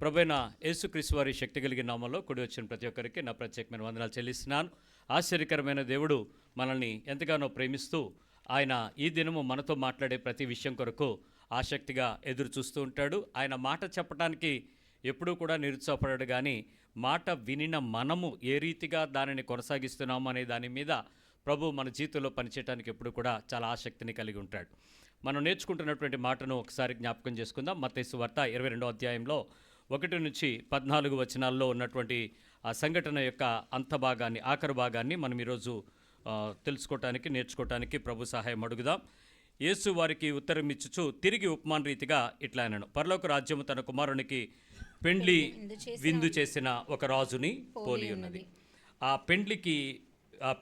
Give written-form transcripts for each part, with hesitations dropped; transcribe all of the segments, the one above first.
ప్రభువైన యేసుక్రీస్తు వారి శక్తి కలిగిన నామంలో కూడి వచ్చిన ప్రతి ఒక్కరికి నా ప్రత్యేకమైన వందనాలు చెల్లిస్తున్నాను. ఆశ్చర్యకరమైన దేవుడు మనల్ని ఎంతగానో ప్రేమిస్తూ ఆయన ఈ దినము మనతో మాట్లాడే ప్రతి విషయం కొరకు ఆసక్తిగా ఎదురు చూస్తూ ఉంటాడు. ఆయన మాట చెప్పడానికి ఎప్పుడూ కూడా నిరుత్సాహపడాడు, కానీ మాట వినిన మనము ఏ రీతిగా దానిని కొనసాగిస్తున్నాము అనే దాని మీద ప్రభు మన జీవితంలో పనిచేయడానికి ఎప్పుడు కూడా చాలా ఆసక్తిని కలిగి ఉంటాడు. మనం నేర్చుకుంటున్నటువంటి మాటను ఒకసారి జ్ఞాపకం చేసుకుందాం. మత్తయి సువార్త 22వ అధ్యాయంలో 1 నుంచి 14 వచనాల్లో ఉన్నటువంటి ఆ సంఘటన యొక్క అంతభాగాన్ని, ఆఖరి భాగాన్ని మనం ఈరోజు తెలుసుకోవటానికి, నేర్చుకోవటానికి ప్రభు సహాయం అడుగుదాం. యేసు వారికి ఉత్తరం ఇచ్చుచు తిరిగి ఉపమాన రీతిగా ఇట్లా అన్నాడు, పరలోక రాజ్యము తన కుమారునికి పెండ్లి విందు చేసిన ఒక రాజుని పోలి ఉన్నది. ఆ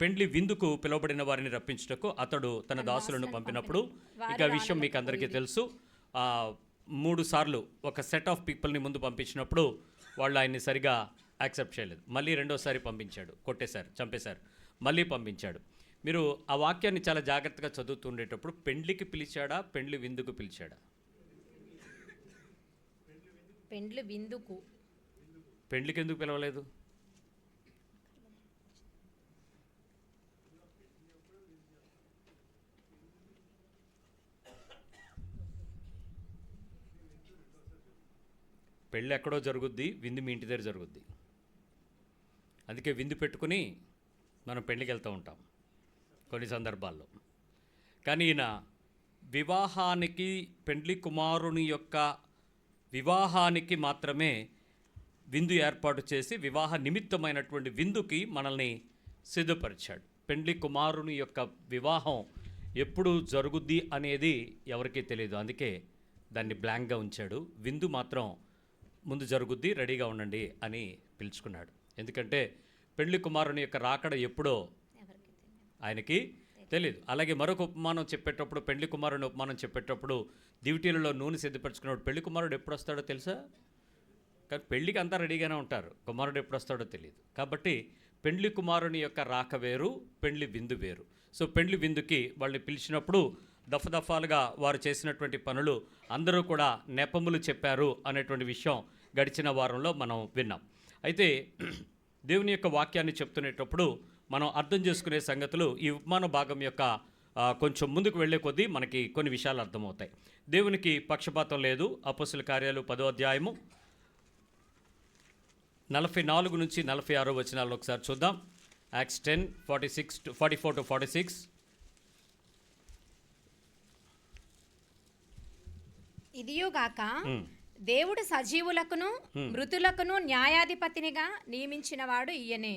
పెండ్లి విందుకు పిలువబడిన వారిని రప్పించుటకు అతడు తన దాసులను పంపినప్పుడు, ఇక విషయం మీకు అందరికీ తెలుసు, 3 సార్లు ఒక సెట్ ఆఫ్ పీపుల్ని ముందు పంపించినప్పుడు వాళ్ళు ఆయన్ని సరిగా యాక్సెప్ట్ చేయలేదు. మళ్ళీ రెండోసారి పంపించాడు, కొట్టేశారు, చంపేశారు, మళ్ళీ పంపించాడు. మీరు ఆ వాక్యాన్ని చాలా జాగ్రత్తగా చదువుతుండేటప్పుడు పెండ్లికి పిలిచాడా, పెండ్లి విందుకు పిలిచాడా? పెండ్లి విందుకు. పెండ్లికి ఎందుకు పిలవలేదు? పెళ్ళి ఎక్కడో జరుగుద్ది, విందు మీ ఇంటి దగ్గర జరుగుద్ది. అందుకే విందు పెట్టుకుని మనం పెళ్ళికి వెళ్తూ ఉంటాం కొన్ని సందర్భాల్లో. కానీ ఈయన వివాహానికి, పెండ్లి కుమారుని యొక్క వివాహానికి మాత్రమే విందు ఏర్పాటు చేసి వివాహ నిమిత్తమైనటువంటి విందుకి మనల్ని సిద్ధపరిచాడు. పెండ్లి కుమారుని యొక్క వివాహం ఎప్పుడు జరుగుద్ది అనేది ఎవరికీ తెలియదు, అందుకే దాన్ని బ్లాంక్గా ఉంచాడు. విందు మాత్రం ముందు జరుగుద్ది, రెడీగా ఉండండి అని పిలుచుకున్నాడు. ఎందుకంటే పెళ్లి కుమారుని యొక్క రాకడ ఎప్పుడో ఆయనకి తెలియదు. అలాగే మరొక ఉపమానం చెప్పేటప్పుడు, పెళ్లి కుమారుని ఉపమానం చెప్పేటప్పుడు దివిటీలలో నూనె సిద్ధపరచుకున్నాడు. పెళ్లి కుమారుడు ఎప్పుడు వస్తాడో తెలుసా? కానీ పెళ్లికి అంతా రెడీగానే ఉంటారు, కుమారుడు ఎప్పుడు వస్తాడో తెలియదు. కాబట్టి పెళ్లి కుమారుని యొక్క రాక వేరు, పెళ్లి విందు వేరు. సో పెళ్లి విందుకి వాళ్ళని పిలిచినప్పుడు దఫదఫాలుగా వారు చేసినటువంటి పనులు అందరూ కూడా నెపములు చెప్పారు అనేటువంటి విషయం గడిచిన వారంలో మనం విన్నాం. అయితే దేవుని యొక్క వాక్యాన్ని చెప్తునేటప్పుడు మనం అర్థం చేసుకునే సంగతులు ఈ ఉపమాన భాగం యొక్క కొంచెం ముందుకు వెళ్ళే కొద్దీ మనకి కొన్ని విషయాలు అర్థమవుతాయి. దేవునికి పక్షపాతం లేదు. అపోస్తుల కార్యాలు 10వ అధ్యాయము 44 నుంచి 46 వచనాలను ఒకసారి చూద్దాం. యాక్ట్స్ 10:44-46. ఇదియుగాక దేవుడు సజీవులకును మృతులకును న్యాయాధిపతినిగా నియమించినవాడు ఈయనే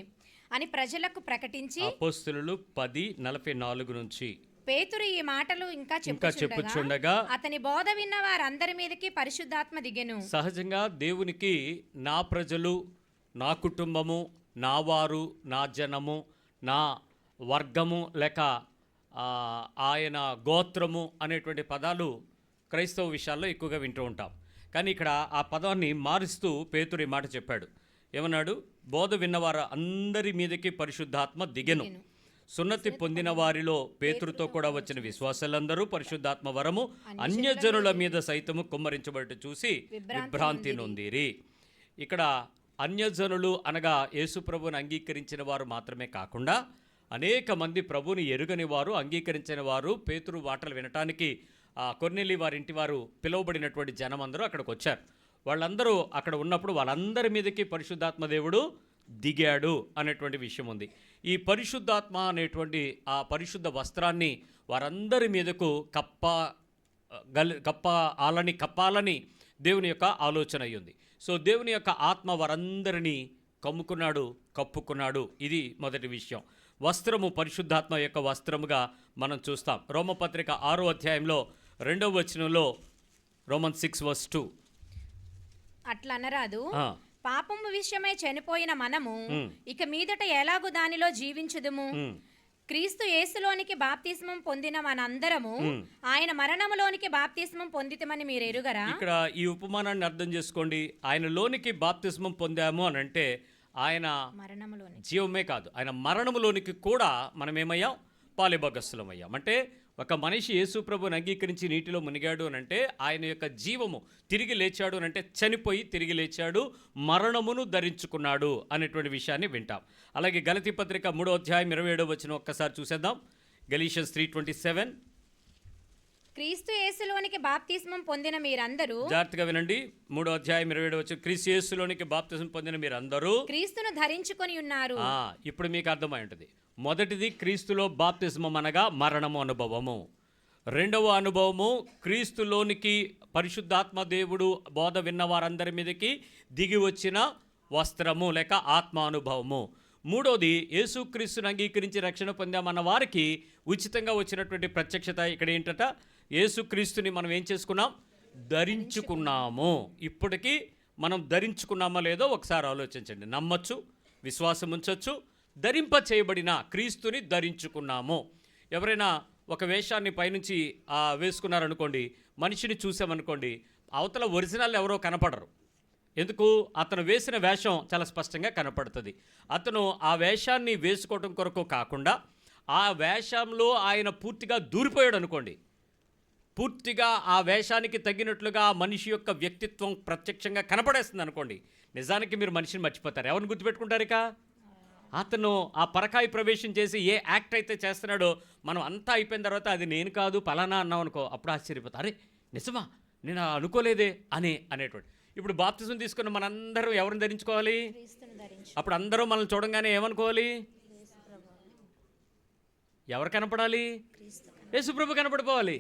అని ప్రజలకు ప్రకటించి, అపోస్తలులు 10:44 నుంచి పేతురు ఈ మాటలు ఇంకా చెప్పుచుండగా అతని బోధ విన్న వారందరి మీదకి పరిశుద్ధాత్మ దిగెను. సహజంగా దేవునికి నా ప్రజలు, నా కుటుంబము, నా వారు, నా జనము, నా వర్గము లేక ఆయన గోత్రము అనేటువంటి పదాలు క్రైస్తవ విషయాల్లో ఎక్కువగా వింటూ ఉంటాం. కానీ ఇక్కడ ఆ పదాన్ని మారుస్తూ పేతురు ఈ మాట చెప్పాడు. ఏమన్నాడు? బోధ విన్నవారు అందరి మీదకి పరిశుద్ధాత్మ దిగెను. సున్నతి పొందిన వారిలో పేతురుతో కూడా వచ్చిన విశ్వాసులందరూ పరిశుద్ధాత్మ వరము అన్యజనుల మీద సైతము కుమ్మరించబడి చూసి విభ్రాంతి నొందిరి. ఇక్కడ అన్యజనులు అనగా యేసు ప్రభువుని అంగీకరించిన వారు మాత్రమే కాకుండా అనేక మంది ప్రభువుని ఎరుగని వారు, అంగీకరించిన వారు, పేతురు మాటలు వినటానికి కొర్నేలి వారి ఇంటి వారు పిలువబడినటువంటి జనం అందరూ అక్కడికి వచ్చారు. వాళ్ళందరూ అక్కడ ఉన్నప్పుడు వాళ్ళందరి మీదకి పరిశుద్ధాత్మ దేవుడు దిగాడు అనేటువంటి విషయం ఉంది. ఈ పరిశుద్ధాత్మ అనేటువంటి ఆ పరిశుద్ధ వస్త్రాన్ని వారందరి మీదకు కప్పాలని దేవుని యొక్క ఆలోచన అయ్యింది. సో దేవుని యొక్క ఆత్మ వారందరినీ కప్పుకున్నాడు. ఇది మొదటి విషయం. వస్త్రము పరిశుద్ధాత్మ యొక్క వస్త్రముగా మనం చూస్తాం. రోమపత్రిక 6వ అధ్యాయంలో 2వ వచనంలో, రోమన్స్ 6:2, అట్లా అనరాదు, పాపము విషయమై చనిపోయిన మనము ఇక మీదట ఎలాగూ దానిలో జీవించుదుము. క్రీస్తు యేసులోనికి బాప్తిస్మం పొందిన మనందరము ఆయన మరణములోనికి బాప్తిస్మం పొందితమని మీరు ఎరుగరా? ఇక్కడ ఈ ఉపమానాన్ని అర్థం చేసుకోండి. ఆయనలోనికి బాప్తిస్మం పొందాము అని అంటే ఆయన జీవమే కాదు, ఆయన మరణములోనికి కూడా మనం ఏమయ్యాం? పాలిభాగస్థులం అయ్యాం. అంటే ఒక మనిషి యేసు ప్రభువుని అంగీకరించి నీటిలో మునిగాడు అని అంటే ఆయన యొక్క జీవము తిరిగి లేచాడు అని అంటే చనిపోయి తిరిగి లేచాడు, మరణమును ధరించుకున్నాడు అనేటువంటి విషయాన్ని వింటాం. అలాగే గలతీ పత్రిక 3వ అధ్యాయం 27వ వచనం ఒక్కసారి చూసేద్దాం. గలీషియన్స్ 3:27. క్రీస్తు యేసులోనికి బాప్తిస్మం పొందిన మీరందరూ, జాగ్రత్తగా వినండి, 3వ అధ్యాయం 27వ వచనం, క్రీస్తు యేసులోనికి బాప్తిస్మం పొందిన మీరందరూ క్రీస్తును ధరించుకొని ఉన్నారు. ఇప్పుడు మీకు అర్థమై ఉంటుంది. మొదటిది క్రీస్తులో బాప్తిస్మం అనగా మరణము అనుభవము. రెండవ అనుభవము క్రీస్తులోనికి పరిశుద్ధాత్మ దేవుడు బోధ విన్న వారందరి మీదకి దిగి వచ్చిన వస్త్రము లేక ఆత్మ అనుభవము. మూడోది యేసుక్రీస్తుని అంగీకరించి రక్షణ పొందామన్న వారికి ఉచితంగా వచ్చినటువంటి ప్రత్యక్షత. ఇక్కడ ఏంటట, యేసుక్రీస్తుని మనం ఏం చేసుకున్నాం, ధరించుకున్నాము. ఇప్పటికీ మనం ధరించుకున్నామో లేదో ఒకసారి ఆలోచించండి. నమ్మచ్చు, విశ్వాసం ఉంచవచ్చు. ధరింప చేయబడిన క్రీస్తుని ధరించుకున్నాము. ఎవరైనా ఒక వేషాన్ని పైనుంచి వేసుకున్నారనుకోండి, మనిషిని చూసామనుకోండి, అవతల ఒరిజినల్ ఎవరో కనపడరు. ఎందుకు? అతను వేసిన వేషం చాలా స్పష్టంగా కనపడుతుంది. అతను ఆ వేషాన్ని వేసుకోవడం కొరకు కాకుండా ఆ వేషంలో ఆయన పూర్తిగా దూరిపోయాడు అనుకోండి, పూర్తిగా ఆ వేషానికి తగినట్లుగా ఆ మనిషి యొక్క వ్యక్తిత్వం ప్రత్యక్షంగా కనపడేస్తుంది అనుకోండి, నిజానికి మీరు మనిషిని మర్చిపోతారు. ఎవరిని గుర్తుపెట్టుకుంటారు? ఇక అతను ఆ పరకాయ ప్రవేశం చేసి ఏ యాక్ట్ అయితే చేస్తున్నాడో మనం అంతా అయిపోయిన తర్వాత అది నేను కాదు పలానా అన్నాం అనుకో, అప్పుడు ఆశ్చర్యపోతారు. అరే నిజమా, నేను అనుకోలేదే అనేటువంటి. ఇప్పుడు బాప్తిజం తీసుకున్న మనందరం ఎవరిని ధరించుకోవాలి? అప్పుడు అందరూ మనల్ని చూడంగానే ఏమనుకోవాలి? ఎవరు కనపడాలి? యేసుప్రభు కనపడిపోవాలి.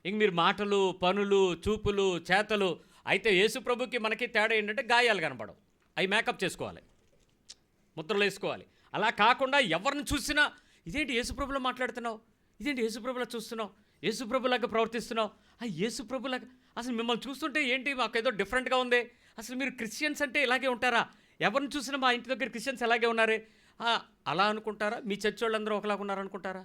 ఇంక మీరు మాటలు, పనులు, చూపులు, చేతలు అయితే యేసుప్రభుకి మనకి తేడా ఏంటంటే గాయాలు కనపడవు, అవి మేకప్ చేసుకోవాలి, ముద్రలు వేసుకోవాలి. అలా కాకుండా ఎవరిని చూసినా ఇదేంటి యేసుప్రభులో మాట్లాడుతున్నావు, ఇదేంటి యేసుప్రభులా చూస్తున్నావు, యేసుప్రభులాగా ప్రవర్తిస్తున్నావు, యేసుప్రభులాగా అసలు మిమ్మల్ని చూస్తుంటే ఏంటి మాకు ఏదో డిఫరెంట్గా ఉంది, అసలు మీరు క్రిస్టియన్స్ అంటే ఇలాగే ఉంటారా, ఎవరిని చూసినా మా ఇంటి దగ్గర క్రిస్టియన్స్ అలాగే ఉన్నారే అలా అనుకుంటారా? మీ చర్చ్ వాళ్ళందరూ ఒకలాగా ఉన్నారనుకుంటారా?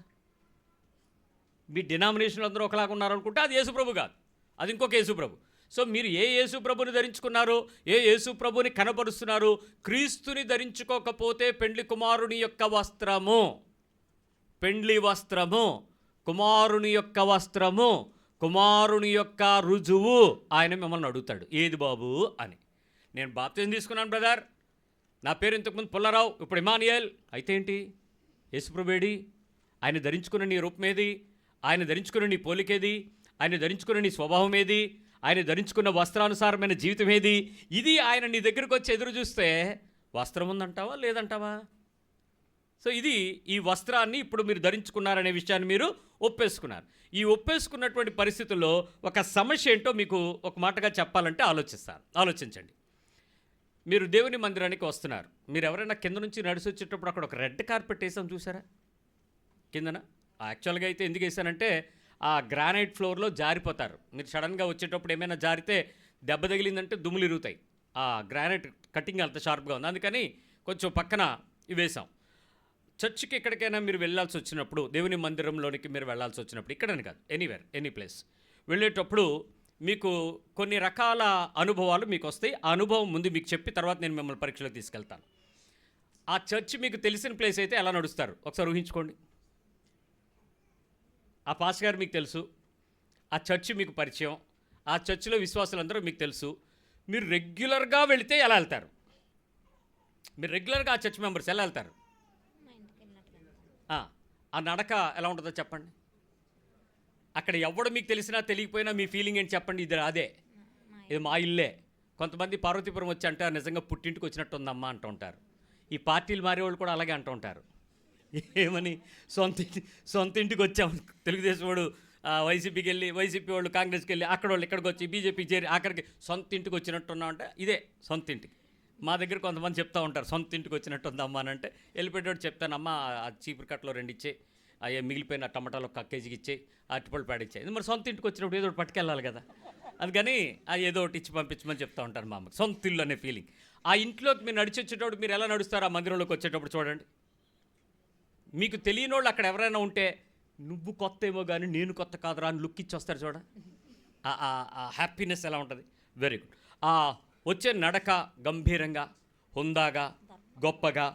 మీ డినామినేషన్లు అందరూ ఒకలాగా ఉన్నారనుకుంటే అది యేసుప్రభు కాదు, అది ఇంకొక యేసుప్రభు. సో మీరు ఏ యేసుప్రభుని ధరించుకున్నారు, ఏ యేసుప్రభుని కనపరుస్తున్నారు? క్రీస్తుని ధరించుకోకపోతే పెండ్లి కుమారుని యొక్క వస్త్రము, పెండ్లి వస్త్రము, కుమారుని యొక్క వస్త్రము, కుమారుని యొక్క రుజువు ఆయన మిమ్మల్ని అడుగుతాడు, ఏది బాబు అని. నేను బాప్తిజం తీసుకున్నాను బ్రదర్, నా పేరు ఇంతకుముందు పుల్లారావు, ఇప్పుడు ఇమానియల్. అయితే ఏంటి? యేసుప్రభుడి ఆయన ధరించుకున్న నీ రూపమేది, ఆయన ధరించుకున్న నీ పోలికేది, ఆయన ధరించుకున్న నీ స్వభావం ఏది, ఆయన ధరించుకున్న వస్త్రానుసారమైన జీవితం ఏది? ఇది ఆయన నీ దగ్గరకు వచ్చి ఎదురు చూస్తే వస్త్రం ఉందంటావా లేదంటావా? సో ఇది ఈ వస్త్రాన్ని ఇప్పుడు మీరు ధరించుకున్నారనే విషయాన్ని మీరు ఒప్పేసుకున్నారు. ఈ ఒప్పేసుకున్నటువంటి పరిస్థితుల్లో ఒక సమస్య ఏంటో మీకు ఒక మాటగా చెప్పాలంటే ఆలోచించండి. మీరు దేవుని మందిరానికి వస్తున్నారు, మీరు ఎవరైనా కింద నుంచి నడిచి వచ్చేటప్పుడు అక్కడ ఒక రెడ్ కార్పెట్ వేసాం చూసారా కిందన? యాక్చువల్గా అయితే ఎందుకు వేసానంటే ఆ గ్రానైట్ ఫ్లోర్లో జారిపోతారు. మీరు సడన్గా వచ్చేటప్పుడు ఏమైనా జారితే దెబ్బ తగిలిందంటే దుమ్ములు ఇరుగుతాయి. ఆ గ్రానైట్ కటింగ్ అంత షార్ప్గా ఉంది, అందుకని కొంచెం పక్కన వేసాం. చర్చికి ఎక్కడికైనా మీరు వెళ్ళాల్సి వచ్చినప్పుడు, దేవుని మందిరంలోనికి మీరు వెళ్ళాల్సి వచ్చినప్పుడు, ఇక్కడని కాదు ఎనీవేర్ ఎనీ ప్లేస్ వెళ్ళేటప్పుడు మీకు కొన్ని రకాల అనుభవాలు మీకు వస్తాయి. ఆ అనుభవం ముందు మీకు చెప్పి తర్వాత నేను మిమ్మల్ని పరీక్షలోకి తీసుకెళ్తాను. ఆ చర్చి మీకు తెలిసిన ప్లేస్ అయితే ఎలా నడుస్తారు ఒకసారి ఊహించుకోండి. ఆ పాస్ గారు మీకు తెలుసు, ఆ చర్చి మీకు పరిచయం, ఆ చర్చిలో విశ్వాసులందరూ మీకు తెలుసు. మీరు రెగ్యులర్గా వెళితే ఎలా వెళ్తారు? మీరు రెగ్యులర్గా ఆ చర్చ్ మెంబర్స్ ఎలా వెళ్తారు? ఆ నడక ఎలా ఉంటుందో చెప్పండి. అక్కడ ఎవడు మీకు తెలిసినా తెలియకపోయినా మీ ఫీలింగ్ ఏంటి చెప్పండి? ఇది అదే, ఇది మా ఇల్లే. కొంతమంది పార్వతీపురం వచ్చి అంటారు నిజంగా పుట్టింటికి వచ్చినట్టు ఉందమ్మా అంటూ ఉంటారు. ఈ పార్టీలు మారేవాళ్ళు కూడా అలాగే అంటూ ఉంటారు. ఏమని? సొంత ఇంటికి వచ్చాము, తెలుగుదేశం వాడు వైసీపీకి వెళ్ళి, వైసీపీ వాళ్ళు కాంగ్రెస్కి వెళ్ళి, అక్కడ వాళ్ళు ఇక్కడికి వచ్చి బీజేపీకి చేరి ఆఖరికి సొంత ఇంటికి వచ్చినట్టున్నామంటే ఇదే సొంత ఇంటికి. మా దగ్గర కొంతమంది చెప్తూ ఉంటారు సొంత ఇంటికి వచ్చినట్టు ఉందమ్మా అని. అంటే వెళ్ళిపోయేటప్పుడు చెప్తానమ్మా ఆ చీపురు కట్టలో 2 ఇచ్చే, అయ్యే మిగిలిపోయిన టమాటాలు 1 కేజీకి ఇచ్చే, అరటిపళ్ళు పాడిచ్చాయి. మరి సొంత ఇంటికి వచ్చినప్పుడు ఏదో ఒకటి పట్టుకెళ్ళాలి కదా, అందుకని ఏదో ఒకటి ఇచ్చి పంపించమని చెప్తూ ఉంటారు మా అమ్మకి. సొంత ఇల్లు అనే ఫీలింగ్. ఆ ఇంట్లోకి మీరు నడిచి వచ్చేటప్పుడు మీరు ఎలా నడుస్తారు? ఆ మందిరంలోకి వచ్చేటప్పుడు చూడండి. మీకు తెలియని వాళ్ళు అక్కడ ఎవరైనా ఉంటే నువ్వు కొత్త ఏమో కానీ నేను కొత్త కాదురా అని లుక్ ఇచ్చి వస్తారు చూడ. ఆ హ్యాపీనెస్ ఎలా ఉంటుంది? Very good. వచ్చే నడక గంభీరంగా, హుందాగా, గొప్పగా,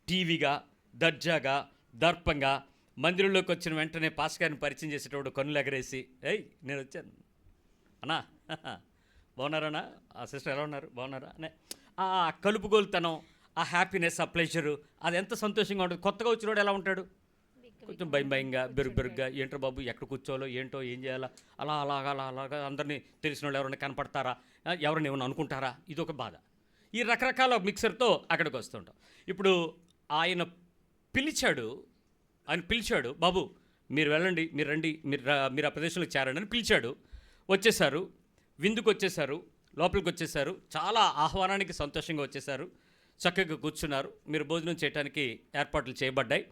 టీవీగా, దర్జాగా, దర్పంగా, మందిరంలోకి వచ్చిన వెంటనే పాస్ గారిని పరిచయం చేసేటప్పుడు కన్నులు ఎగరేసి, ఏయ్ నేను వచ్చాను అన్నా, బాగున్నారన్నా, ఆ సిస్టర్ ఎలా ఉన్నారు, బాగున్నారా అనే ఆ కలుపుగోలుతనం, ఆ హ్యాపీనెస్, ఆ ప్లెజరు, అది ఎంత సంతోషంగా ఉంటుంది. కొత్తగా వచ్చినోడు ఎలా ఉంటాడు? కొంచెం భయంగా బెరుగ్గా, ఏంటో బాబు ఎక్కడ కూర్చోవాలో ఏంటో ఏం చేయాలా, అలాగా అందరినీ తెలిసిన వాళ్ళు ఎవరైనా కనపడతారా, ఎవరైనా ఏమైనా అనుకుంటారా, ఇది ఒక బాధ. ఈ రకరకాల మిక్సర్తో అక్కడికి వస్తుంటాం. ఇప్పుడు ఆయన పిలిచాడు, బాబు మీరు వెళ్ళండి, మీరు రండి, మీరు ఆ ప్రదేశంలో చేరండి అని పిలిచాడు. వచ్చేసారు, విందుకు వచ్చేసారు, లోపలికి వచ్చేసారు, చాలా ఆహ్వానానికి సంతోషంగా వచ్చేసారు, చక్కగా కూర్చున్నారు. మీరు భోజనం చేయడానికి ఏర్పాట్లు చేయబడ్డాయి,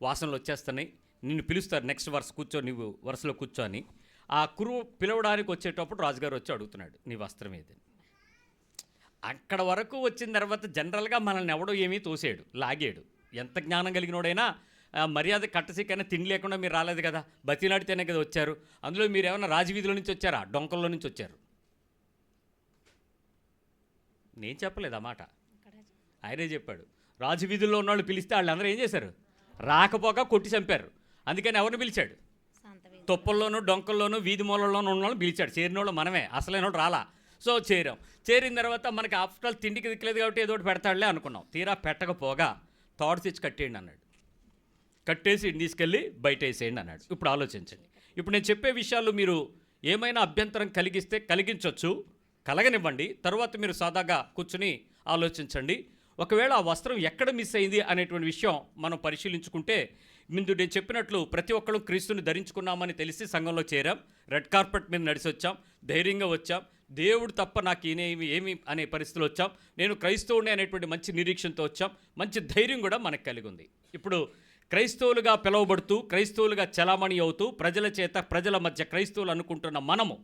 వాసనలు వచ్చేస్తున్నాయి, నిన్ను పిలుస్తారు నెక్స్ట్ వరుస కూర్చో, నువ్వు వరుసలో కూర్చో అని. ఆ కురువు పిలవడానికి వచ్చేటప్పుడు రాజుగారు వచ్చి అడుగుతున్నాడు, నీ వస్త్రం ఏదని. అక్కడ వరకు వచ్చిన తర్వాత జనరల్గా మనల్ని ఎవడో ఏమీ తోసాడు, లాగాడు. ఎంత జ్ఞానం కలిగినోడైనా మర్యాద కట్టసికైనా తిండి లేకుండా మీరు రాలేదు కదా, బతిలాడితేనే కదా వచ్చారు. అందులో మీరు ఏమైనా రాజవీధిలో నుంచి వచ్చారా, డొంకల్లో నుంచి వచ్చారు? నేను చెప్పలేదు ఆ మాట, ఆయనే చెప్పాడు. రాజవీధుల్లో ఉన్న వాళ్ళు పిలిస్తే వాళ్ళందరూ ఏం చేశారు? రాకపోగా కొట్టి చంపారు. అందుకని ఎవరిని పిలిచాడు? తొప్పల్లోనూ డొంకల్లోనూ వీధి మూలల్లోనూ ఉన్న వాళ్ళని పిలిచాడు. చేరిన వాళ్ళు మనమే, అసలైన వాళ్ళు రాలా. సో చేరిన తర్వాత మనకి ఆఫ్టర్ ఆల్ తిండికి దిక్కలేదు కాబట్టి ఏదో ఒకటి పెడతాడులే అనుకున్నాం. తీరా పెట్టకపోగా తాడు తెచ్చి కట్టేయండి అన్నాడు. కట్టేసి తీసుకెళ్ళి బయట వేసేయండి అన్నాడు. ఇప్పుడు ఆలోచించండి. ఇప్పుడు నేను చెప్పే విషయాలు మీరు ఏమైనా అభ్యంతరం కలిగించవచ్చు, కలగనివ్వండి. తర్వాత మీరు సాదాగా కూర్చుని ఆలోచించండి. ఒకవేళ ఆ వస్త్రం ఎక్కడ మిస్ అయింది అనేటువంటి విషయం మనం పరిశీలించుకుంటే, ముందు నేను చెప్పినట్లు ప్రతి ఒక్కరు క్రీస్తుని ధరించుకున్నామని తెలిసి సంఘంలో చేరాం, రెడ్ కార్పెట్ మీద నడిచి వచ్చాం, ధైర్యంగా వచ్చాం. దేవుడు తప్ప నాకు ఏమి అనే పరిస్థితిలో వచ్చాం. నేను క్రైస్తవుని అనేటువంటి మంచి నిరీక్షణతో వచ్చాం. మంచి ధైర్యం కూడా మనకు కలిగి ఉంది. ఇప్పుడు క్రైస్తవులుగా పిలువబడుతూ, క్రైస్తవులుగా చలామణి అవుతూ, ప్రజల మధ్య క్రైస్తవులు అనుకుంటున్న మనము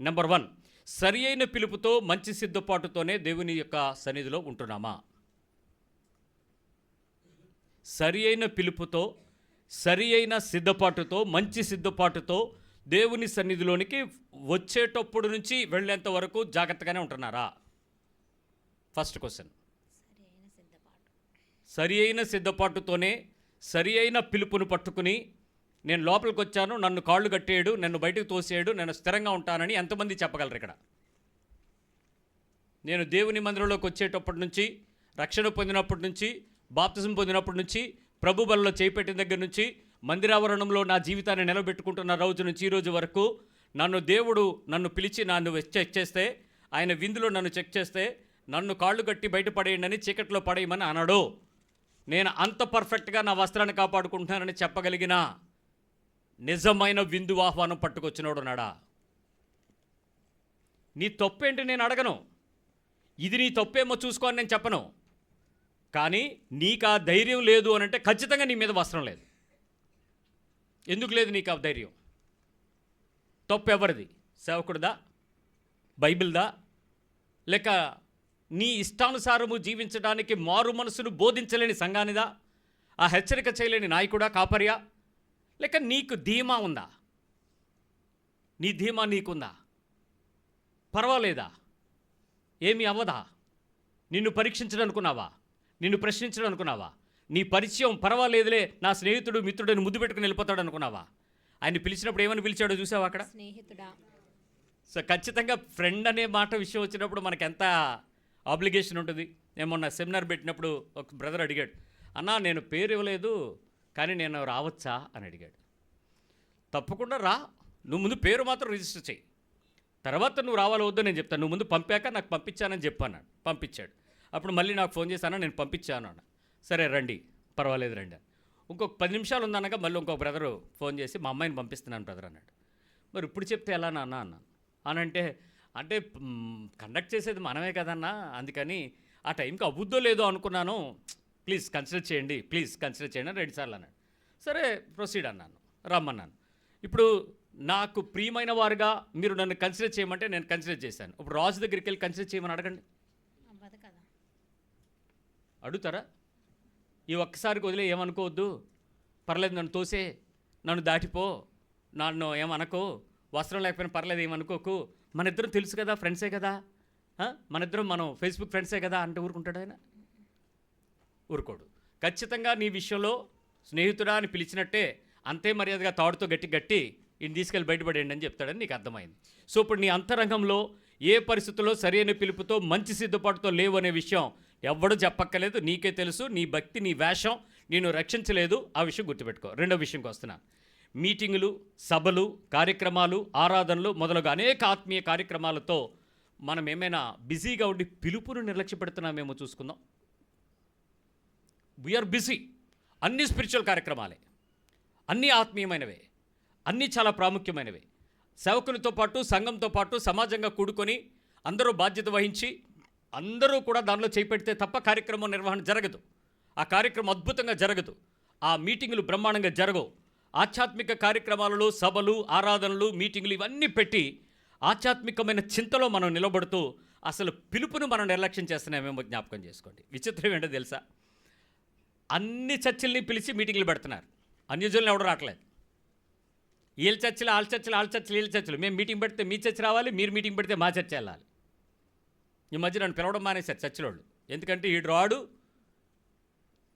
నెంబర్ 1, సరి అయిన పిలుపుతో మంచి సిద్ధపాటుతోనే దేవుని యొక్క సన్నిధిలో ఉంటున్నామా? సరి అయిన పిలుపుతో, సరి అయిన సిద్ధపాటుతో, మంచి సిద్ధపాటుతో దేవుని సన్నిధిలోనికి వచ్చేటప్పుడు నుంచి వెళ్ళేంత వరకు జాగ్రత్తగానే ఉంటున్నారా? First question. సరి అయిన సిద్ధపాటుతోనే, సరి అయిన పిలుపును పట్టుకుని, నేను లోపలికి వచ్చాను, నన్ను కాళ్ళు కట్టేయడు, నన్ను బయటకు తోసేయడు, నేను స్థిరంగా ఉంటానని ఎంతమంది చెప్పగలరు ఇక్కడ? నేను దేవుని మందిరంలోకి వచ్చేటప్పటి నుంచి, రక్షణ పొందినప్పటి నుంచి, బాప్తిజం పొందినప్పటి నుంచి, ప్రభు బలలో చేపెట్టిన దగ్గర నుంచి, మందిరావరణంలో నా జీవితాన్ని నిలబెట్టుకుంటున్న రోజు నుంచి ఈ రోజు వరకు దేవుడు నన్ను పిలిచి నన్ను చెక్ చేస్తే, ఆయన విందులో నన్ను చెక్ చేస్తే, నన్ను కాళ్ళు కట్టి బయటపడేయండి అని చీకట్లో పడేయమని అనడు. నేను అంత పర్ఫెక్ట్గా నా వస్త్రాన్ని కాపాడుకుంటున్నానని చెప్పగలిగిన నిజమైన విందు ఆహ్వానం పట్టుకొచ్చినోడు నాడా? నీ తప్పేంటి నేను అడగను, ఇది నీ తప్పేమో చూసుకోని నేను చెప్పను. కానీ నీకు ఆ ధైర్యం లేదు అని అంటే ఖచ్చితంగా నీ మీద వస్త్రం లేదు. ఎందుకు లేదు నీకు ఆ ధైర్యం? తప్పు ఎవరిది? సేవకుడిదా, బైబిల్దా, లేక నీ ఇష్టానుసారము జీవించడానికి మారు మనసును బోధించలేని సంఘానిదా, ఆ హెచ్చరిక చేయలేని నాయకుడా, కాపర్యా, లేక నీకు ధీమా ఉందా? నీ ధీమా నీకుందా? పర్వాలేదా? ఏమీ అవ్వదా? నిన్ను పరీక్షించడం అనుకున్నావా? నిన్ను ప్రశ్నించడం అనుకున్నావా? నీ పరిచయం పర్వాలేదులే, నా స్నేహితుడు మిత్రుడిని ముద్దు పెట్టుకుని వెళ్ళిపోతాడు అనుకున్నావా? ఆయన పిలిచినప్పుడు ఏమని పిలిచాడో చూసావా అక్కడ? స్నేహితుడా. సో ఖచ్చితంగా ఫ్రెండ్ అనే మాట విషయం వచ్చినప్పుడు మనకు ఎంత ఆబ్లిగేషన్ ఉంటుంది. నేను మొన్న సెమినార్ పెట్టినప్పుడు ఒక బ్రదర్ అడిగాడు, అన్నా నేను పేరు ఇవ్వలేదు కానీ నేను రావచ్చా అని అడిగాడు. తప్పకుండా రా, నువ్వు ముందు పేరు మాత్రం రిజిస్టర్ చేయి, తర్వాత నువ్వు రావాలో వద్దో నేను చెప్తాను, నువ్వు ముందు పంపాక నాకు పంపించానని చెప్పాను. పంపించాడు. అప్పుడు మళ్ళీ నాకు ఫోన్ చేశాను, నేను పంపించాను అన్న. సరే రండి, పర్వాలేదు రండి. ఇంకొక 10 నిమిషాలు ఉందనగా మళ్ళీ ఇంకొక బ్రదరు ఫోన్ చేసి మా అమ్మాయిని పంపిస్తున్నాను బ్రదర్ అన్నాడు. మరి ఇప్పుడు చెప్తే ఎలా నాన్న అన్నాను. అంటే కండక్ట్ చేసేది మనమే కదన్నా, అందుకని ఆ టైంకి అవ్వుద్దో లేదో అనుకున్నాను, ప్లీజ్ కన్సిడర్ చేయండి అని 2 సార్లు అన్నాడు. సరే ప్రొసీడ్ అన్నాను, రమ్మన్నాను. ఇప్పుడు నాకు ప్రియమైన వారుగా మీరు నన్ను కన్సిడర్ చేయమంటే నేను కన్సిడర్ చేశాను. ఇప్పుడు రాజు దగ్గరికి వెళ్ళి కన్సిడర్ చేయమని అడగండి, అడుగుతారా? ఈ ఒక్కసారికి వదిలే ఏమనుకోవద్దు, పర్లేదు నన్ను తోసే, నన్ను దాటిపో, నన్ను ఏమనుకో, వస్త్రం లేకపోయినా పర్లేదు ఏమనుకోకు, మన ఇద్దరం తెలుసు కదా, ఫ్రెండ్సే కదా, మనం ఫేస్బుక్ ఫ్రెండ్సే కదా అంటే ఊరుకుంటాడు ఆయన? ఊరుకోడు. ఖచ్చితంగా నీ విషయంలో స్నేహితుడా అని పిలిచినట్టే అంతే మర్యాదగా తాడుతో గట్టి ఈయన తీసుకెళ్ళి బయటపడేయండి అని చెప్తాడని నీకు అర్థమైంది. సో ఇప్పుడు నీ అంతరంగంలో ఏ పరిస్థితుల్లో సరైన పిలుపుతో మంచి సిద్ధపాటుతో లేవు అనే విషయం ఎవ్వడూ చెప్పక్కర్లేదు, నీకే తెలుసు. నీ భక్తి, నీ వేషం నేను రక్షించలేదు, ఆ విషయం గుర్తుపెట్టుకో. రెండో విషయంకి వస్తున్నాను. మీటింగులు, సభలు, కార్యక్రమాలు, ఆరాధనలు మొదలుగా అనేక ఆత్మీయ కార్యక్రమాలతో మనం ఏమైనా బిజీగా ఉండి పిలుపును నిర్లక్ష్యపెడుతున్నామేమో చూసుకుందాం. We are busy. అన్ని స్పిరిచువల్ కార్యక్రమాలే, అన్నీ ఆత్మీయమైనవే, అన్నీ చాలా ప్రాముఖ్యమైనవే. సేవకునితో పాటు, సంఘంతో పాటు సమాజంగా కూడుకొని అందరూ బాధ్యత వహించి అందరూ కూడా దానిలో చేపెడితే తప్ప కార్యక్రమం నిర్వహణ జరగదు. ఆ కార్యక్రమం అద్భుతంగా జరగదు. ఆ మీటింగులు బ్రహ్మాండంగా జరగవు. ఆధ్యాత్మిక కార్యక్రమాలలో సభలు, ఆరాధనలు, మీటింగులు ఇవన్నీ పెట్టి ఆధ్యాత్మికమైన చింతలో మనం నిలబడుతూ అసలు పిలుపును మనం నిర్లక్ష్యం చేస్తున్నామేమో జ్ఞాపకం చేసుకోండి. విచిత్రం ఏంటో తెలుసా? అన్ని చర్చిల్ని పిలిచి మీటింగ్లు పెడుతున్నారు. అన్యజనులు ఎవడు రావట్లేదు. వీళ్ళ చర్చలు, వాళ్ళ చర్చలు, వాళ్ళ చర్చలు, వీళ్ళ చర్చలు. మేము మీటింగ్ పెడితే మీ చర్చ రావాలి, మీరు మీటింగ్ పెడితే మా చర్చ వెళ్ళాలి. ఈ మధ్య నన్ను పిలవడం మానేశారు చర్చల వాళ్ళు. ఎందుకంటే వీడు రాడు,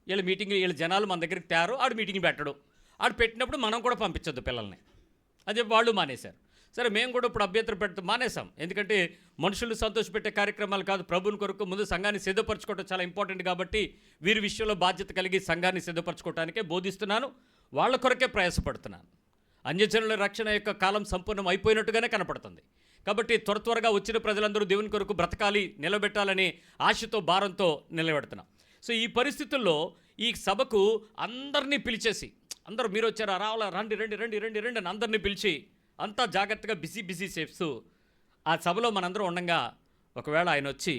వీళ్ళ మీటింగ్, వీళ్ళ జనాలు మన దగ్గరికి తయారు, ఆడు మీటింగ్ పెట్టడు. ఆడు పెట్టినప్పుడు మనం కూడా పంపించొద్దు పిల్లల్ని. అదే వాళ్ళు మానేశారు. సరే మేము కూడా ఇప్పుడు అభ్యంతరం పెడుతూ మానేసాం. ఎందుకంటే మనుషులు సంతోషపెట్టే కార్యక్రమాలు కాదు, ప్రభుని కొరకు ముందు సంఘాన్ని సిద్ధపరచుకోవడం చాలా ఇంపార్టెంట్. కాబట్టి వీరి విషయంలో బాధ్యత కలిగి సంఘాన్ని సిద్ధపరచుకోవడానికే బోధిస్తున్నాను, వాళ్ళ కొరకే ప్రయాసపడుతున్నాను. అన్యజనుల రక్షణ యొక్క కాలం సంపూర్ణం అయిపోయినట్టుగానే కనపడుతుంది. కాబట్టి త్వరగా వచ్చిన ప్రజలందరూ దేవుని కొరకు బ్రతకాలి, నిలబెట్టాలని ఆశతో, భారంతో నిలబెడుతున్నాం. సో ఈ పరిస్థితుల్లో ఈ సభకు అందరినీ పిలిచేసి, అందరూ మీరు వచ్చారా, రావాలా, రండి రండి రండి రండి రండి అని అందరినీ పిలిచి అంతా జాగ్రత్తగా బిజీ చేస్తూ ఆ సభలో మనందరం ఉండగా ఒకవేళ ఆయన వచ్చి,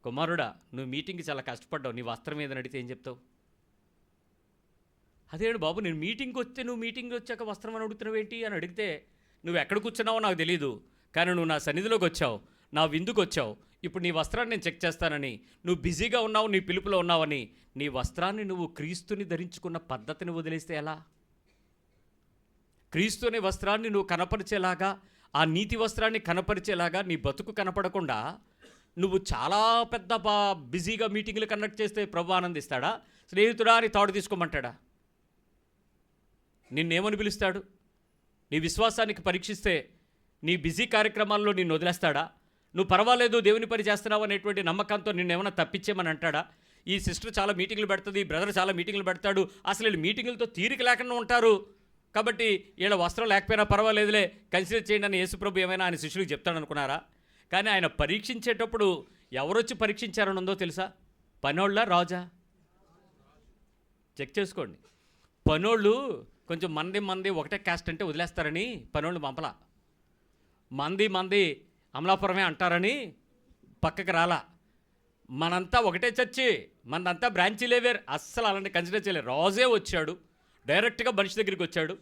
కుమారుడా నువ్వు మీటింగ్కి చాలా కష్టపడ్డావు, నీ వస్త్రం మీద అడిగితే ఏం చెప్తావు? అదేడు బాబు, నేను మీటింగ్కి వస్తే నువ్వు మీటింగ్ వచ్చాక వస్త్రం అని అడుగుతున్నావు ఏంటి అని అడిగితే, నువ్వు ఎక్కడ కూర్చున్నావో నాకు తెలియదు, కానీ నువ్వు నా సన్నిధిలోకి వచ్చావు, నా విందుకు వచ్చావు, ఇప్పుడు నీ వస్త్రాన్ని నేను చెక్ చేస్తానని, నువ్వు బిజీగా ఉన్నావు, నీ పిలుపులో ఉన్నావని నీ వస్త్రాన్ని నువ్వు క్రీస్తుని ధరించుకున్న పద్ధతిని వదిలేస్తే ఎలా? క్రీస్తు అనే వస్త్రాన్ని నువ్వు కనపరిచేలాగా, ఆ నీతి వస్త్రాన్ని కనపరిచేలాగా నీ బతుకు కనపడకుండా నువ్వు చాలా పెద్ద బిజీగా మీటింగ్లు కండక్ట్ చేస్తే ప్రభు ఆనందిస్తాడా? స్నేహితుడా అని తాడు తీసుకోమంటాడా? నిన్నేమని పిలుస్తాడు? నీ విశ్వాసానికి పరీక్షిస్తే నీ బిజీ కార్యక్రమాల్లో నిన్ను వదిలేస్తాడా? నువ్వు పర్వాలేదు దేవుని పని చేస్తున్నావు అనేటువంటి నమ్మకంతో నిన్నేమైనా తప్పించేమని అంటాడా? ఈ సిస్టర్ చాలా మీటింగ్లు పెడుతుంది, ఈ బ్రదర్ చాలా మీటింగ్లు పెడతాడు, అసలు వీళ్ళు మీటింగులతో తీరిక లేకుండా ఉంటారు, కాబట్టి వీళ్ళ వస్త్రం లేకపోయినా పర్వాలేదులే, కన్సిడర్ చేయండి అని యేసుప్రభు ఏమైనా ఆయన శిష్యులకు చెప్తాడు అనుకున్నారా? కానీ ఆయన పరీక్షించేటప్పుడు ఎవరొచ్చి పరీక్షించారని ఉందో తెలుసా? పనోళ్ళ, రాజా? చెక్ చేసుకోండి. పనోళ్ళు కొంచెం మంది ఒకటే క్యాస్ట్ అంటే వదిలేస్తారని పనోళ్ళు పంపలా. మంది అమలాపురమే అంటారని పక్కకి రాలా. మనంతా ఒకటే చర్చి, మనంతా బ్రాంచీలే వేరు, అస్సలు అలాంటి కన్సిడర్ చేయలేరు. రాజే వచ్చాడు, డైరెక్ట్గా మనిషి దగ్గరికి వచ్చాడు,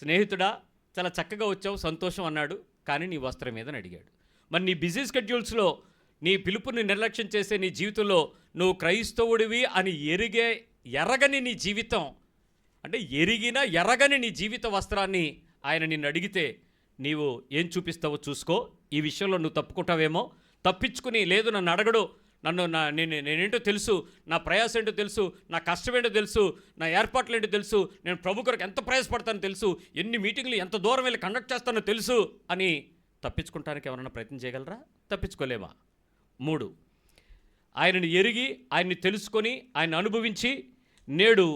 స్నేహితుడా చాలా చక్కగా వచ్చావు, సంతోషం అన్నాడు, కానీ నీ వస్త్రం మీదని అడిగాడు. మరి నీ బిజీ స్కెడ్యూల్స్లో నీ పిలుపుని నిర్లక్ష్యం చేసే నీ జీవితంలో నువ్వు క్రైస్తవుడివి అని ఎరగని నీ జీవితం, అంటే ఎరగని నీ జీవిత వస్త్రాన్ని ఆయన నిన్ను అడిగితే నీవు ఏం చూపిస్తావో చూసుకో. ఈ విషయంలో నువ్వు తప్పుకుంటావేమో, తప్పించుకుని లేదు నన్ను అడగడు, నేనేంటో తెలుసు, నా ప్రయాసం ఏంటో తెలుసు, నా కష్టం ఏంటో తెలుసు, నా ఏర్పాట్లు ఏంటో తెలుసు, నేను ప్రభు కొరకు ఎంత ప్రయాసపడతానో తెలుసు, ఎన్ని మీటింగ్లు ఎంత దూరం వెళ్ళి కండక్ట్ చేస్తానో తెలుసు అని తప్పించుకుంటానికి ఎవరైనా ప్రయత్నం చేయగలరా? తప్పించుకోలేమా? 3, ఆయనని ఎరిగి, ఆయన్ని తెలుసుకొని, ఆయన అనుభవించి నేడు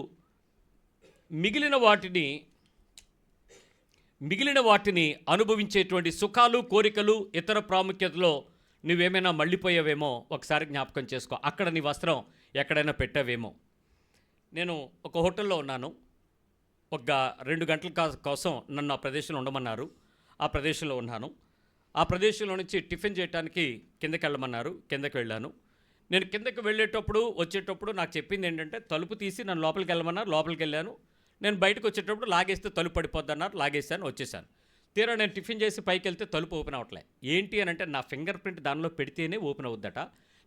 మిగిలిన వాటిని అనుభవించేటువంటి సుఖాలు, కోరికలు, ఇతర ప్రాముఖ్యతలో నువ్వేమైనా మళ్ళీపోయావేమో ఒకసారి జ్ఞాపకం చేసుకో. అక్కడ నీ వస్త్రం ఎక్కడైనా పెట్టావేమో. నేను ఒక హోటల్లో ఉన్నాను. ఒక 2 గంటల కోసం నన్ను ఆ ప్రదేశంలో ఉండమన్నారు. ఆ ప్రదేశంలో ఉన్నాను. ఆ ప్రదేశంలో నుంచి టిఫిన్ చేయడానికి కిందకి వెళ్ళమన్నారు. కిందకి వెళ్ళాను. నేను కిందకి వచ్చేటప్పుడు నాకు చెప్పింది ఏంటంటే, తలుపు తీసి నన్ను లోపలికి వెళ్ళమన్నారు. లోపలికి వెళ్ళాను. నేను బయటకు వచ్చేటప్పుడు లాగేస్తే తలుపు పడిపోద్ది అన్నారు. లాగేసాను, వచ్చేసాను. తీరా నేను టిఫిన్ చేసి పైకి వెళ్తే తలుపు ఓపెన్ అవ్వట్లే. ఏంటి అని అంటే, నా ఫింగర్ ప్రింట్ దానిలో పెడితేనే ఓపెన్ అవుద్దట.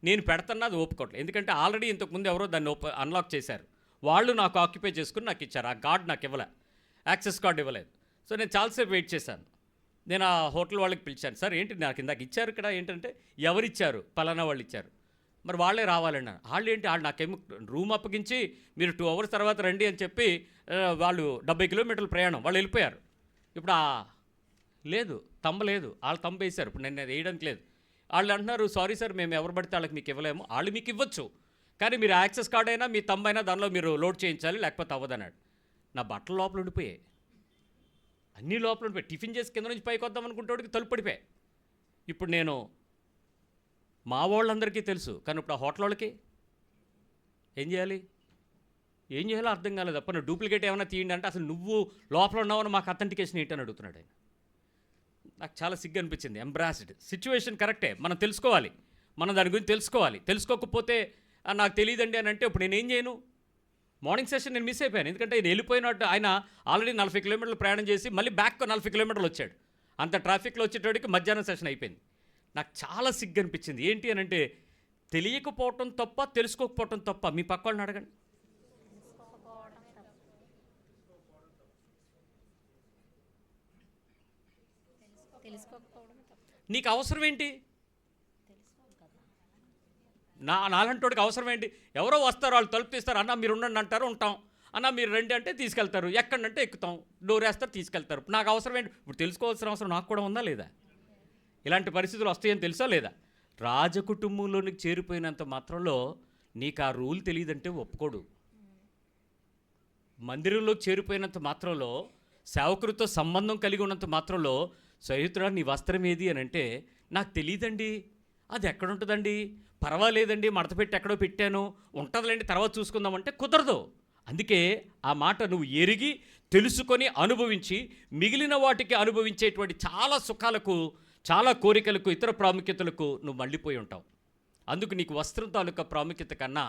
నేను పెడుతున్నా అది ఓపుకోవట్లేదు. ఎందుకంటే ఆల్రెడీ ఇంతకుముందు ఎవరో దాన్ని అన్లాక్ చేశారు. వాళ్ళు నాకు ఆక్యుపై చేసుకుని నాకు ఇచ్చారు. ఆ కార్డ్ నాకు ఇవ్వలే, యాక్సెస్ కార్డు ఇవ్వలేదు. సో నేను చాలాసేపు వెయిట్ చేశాను. నేను ఆ హోటల్ వాళ్ళకి పిలిచాను, సార్ ఏంటి నాకు ఇందాక ఇచ్చారు ఇక్కడ, ఏంటంటే ఎవరిచ్చారు? పలానా వాళ్ళు ఇచ్చారు. మరి వాళ్ళే రావాలండి. వాళ్ళు ఏంటి, వాళ్ళు నాకేమో రూమ్ అప్పగించి మీరు 2 hours తర్వాత రండి అని చెప్పి వాళ్ళు 70 కిలోమీటర్ల ప్రయాణం వాళ్ళు వెళ్ళిపోయారు. ఇప్పుడు లేదు, లేదు, వాళ్ళు తంబ వేశారు. ఇప్పుడు నేను వేయడానికి లేదు. వాళ్ళు అంటున్నారు, సారీ సార్, మేము ఎవరు పడితే వాళ్ళకి మీకు ఇవ్వలేము. వాళ్ళు మీకు ఇవ్వచ్చు, కానీ మీరు యాక్సెస్ కార్డ్ అయినా మీ తంబైనా దానిలో మీరు లోడ్ చేయించాలి, లేకపోతే అవ్వదన్నాడు. నా బట్టలు లోపల ఉండిపోయాయి, అన్నీ లోపల ఉండిపోయాయి. టిఫిన్ చేసి కింద నుంచి పైకి వద్దాం అనుకుంటాడికి తలుపు పడిపోయాయి. ఇప్పుడు నేను మా వాళ్ళందరికీ తెలుసు, కానీ ఇప్పుడు ఆ హోటల్ వాళ్ళకి ఏం చేయాలి అర్థం కాలేదు. అప్ప నువ్వు డూప్లికేట్ ఏమైనా తీయండి అంటే, అసలు నువ్వు లోపల ఉన్నావని మాకు అథెంటికేషన్ ఏంటి అని అడుగుతున్నాడు ఆయన. నాకు చాలా సిగ్గు అనిపించింది. ఎంబ్రాస్డ్ సిచ్యువేషన్ కరెక్టే, మనం తెలుసుకోవాలి, మనం దాని గురించి తెలుసుకోవాలి. తెలుసుకోకపోతే నాకు తెలియదండి అని అంటే ఇప్పుడు నేనేం చేయను? మార్నింగ్ సెషన్ నేను మిస్ అయిపోయాను, ఎందుకంటే ఆయన వెళ్ళిపోయినట్టు. ఆయన ఆల్రెడీ 40 కిలోమీటర్లు ప్రయాణం చేసి మళ్ళీ బ్యాక్ 40 కిలోమీటర్లు వచ్చాడు. అంత ట్రాఫిక్లో వచ్చేటోడికి మధ్యాహ్నం సెషన్ అయిపోయింది. నాకు చాలా సిగ్గు అనిపించింది. ఏంటి అని అంటే, తెలియకపోవటం తప్ప, తెలుసుకోకపోవటం తప్ప? మీ పక్క వాళ్ళని అడగండి. నీకు అవసరం ఏంటి? నాలంటోడికి అవసరం ఏంటి? ఎవరో వస్తారు, వాళ్ళు తలుపు తీస్తారు, అన్న మీరు ఉండండి అంటారు, ఉంటాం. అన్న మీరు రండి అంటే తీసుకెళ్తారు, ఎక్కడంటే ఎక్కుతాం, డోర్ వేస్తారు, తీసుకెళ్తారు. నాకు అవసరం ఏంటి? ఇప్పుడు తెలుసుకోవాల్సిన అవసరం నాకు కూడా ఉందా లేదా? ఇలాంటి పరిస్థితులు వస్తాయని తెలుసా లేదా? రాజకుటుంబంలోనికి చేరిపోయినంత మాత్రంలో నీకు ఆ రూల్ తెలియదంటే ఒప్పుకోడు. మందిరంలోకి చేరిపోయినంత మాత్రంలో, సేవకుడితో సంబంధం కలిగి ఉన్నంత మాత్రంలో, సహితుడా నీ వస్త్రం ఏది అని అంటే, నాకు తెలియదండి, అది ఎక్కడుంటుందండి, పర్వాలేదండి, మడతపెట్టి ఎక్కడో పెట్టాను, ఉంటుందిలేండి తర్వాత చూసుకుందామంటే కుదరదు. అందుకే ఆ మాట నువ్వు ఎరిగి తెలుసుకొని అనుభవించి మిగిలిన వాటికి అనుభవించేటువంటి చాలా సుఖాలకు, చాలా కోరికలకు, ఇతర ప్రాముఖ్యతలకు నువ్వు మళ్ళీపోయి ఉంటావు. అందుకు నీకు వస్త్రం తాలూకా ప్రాముఖ్యత కన్నా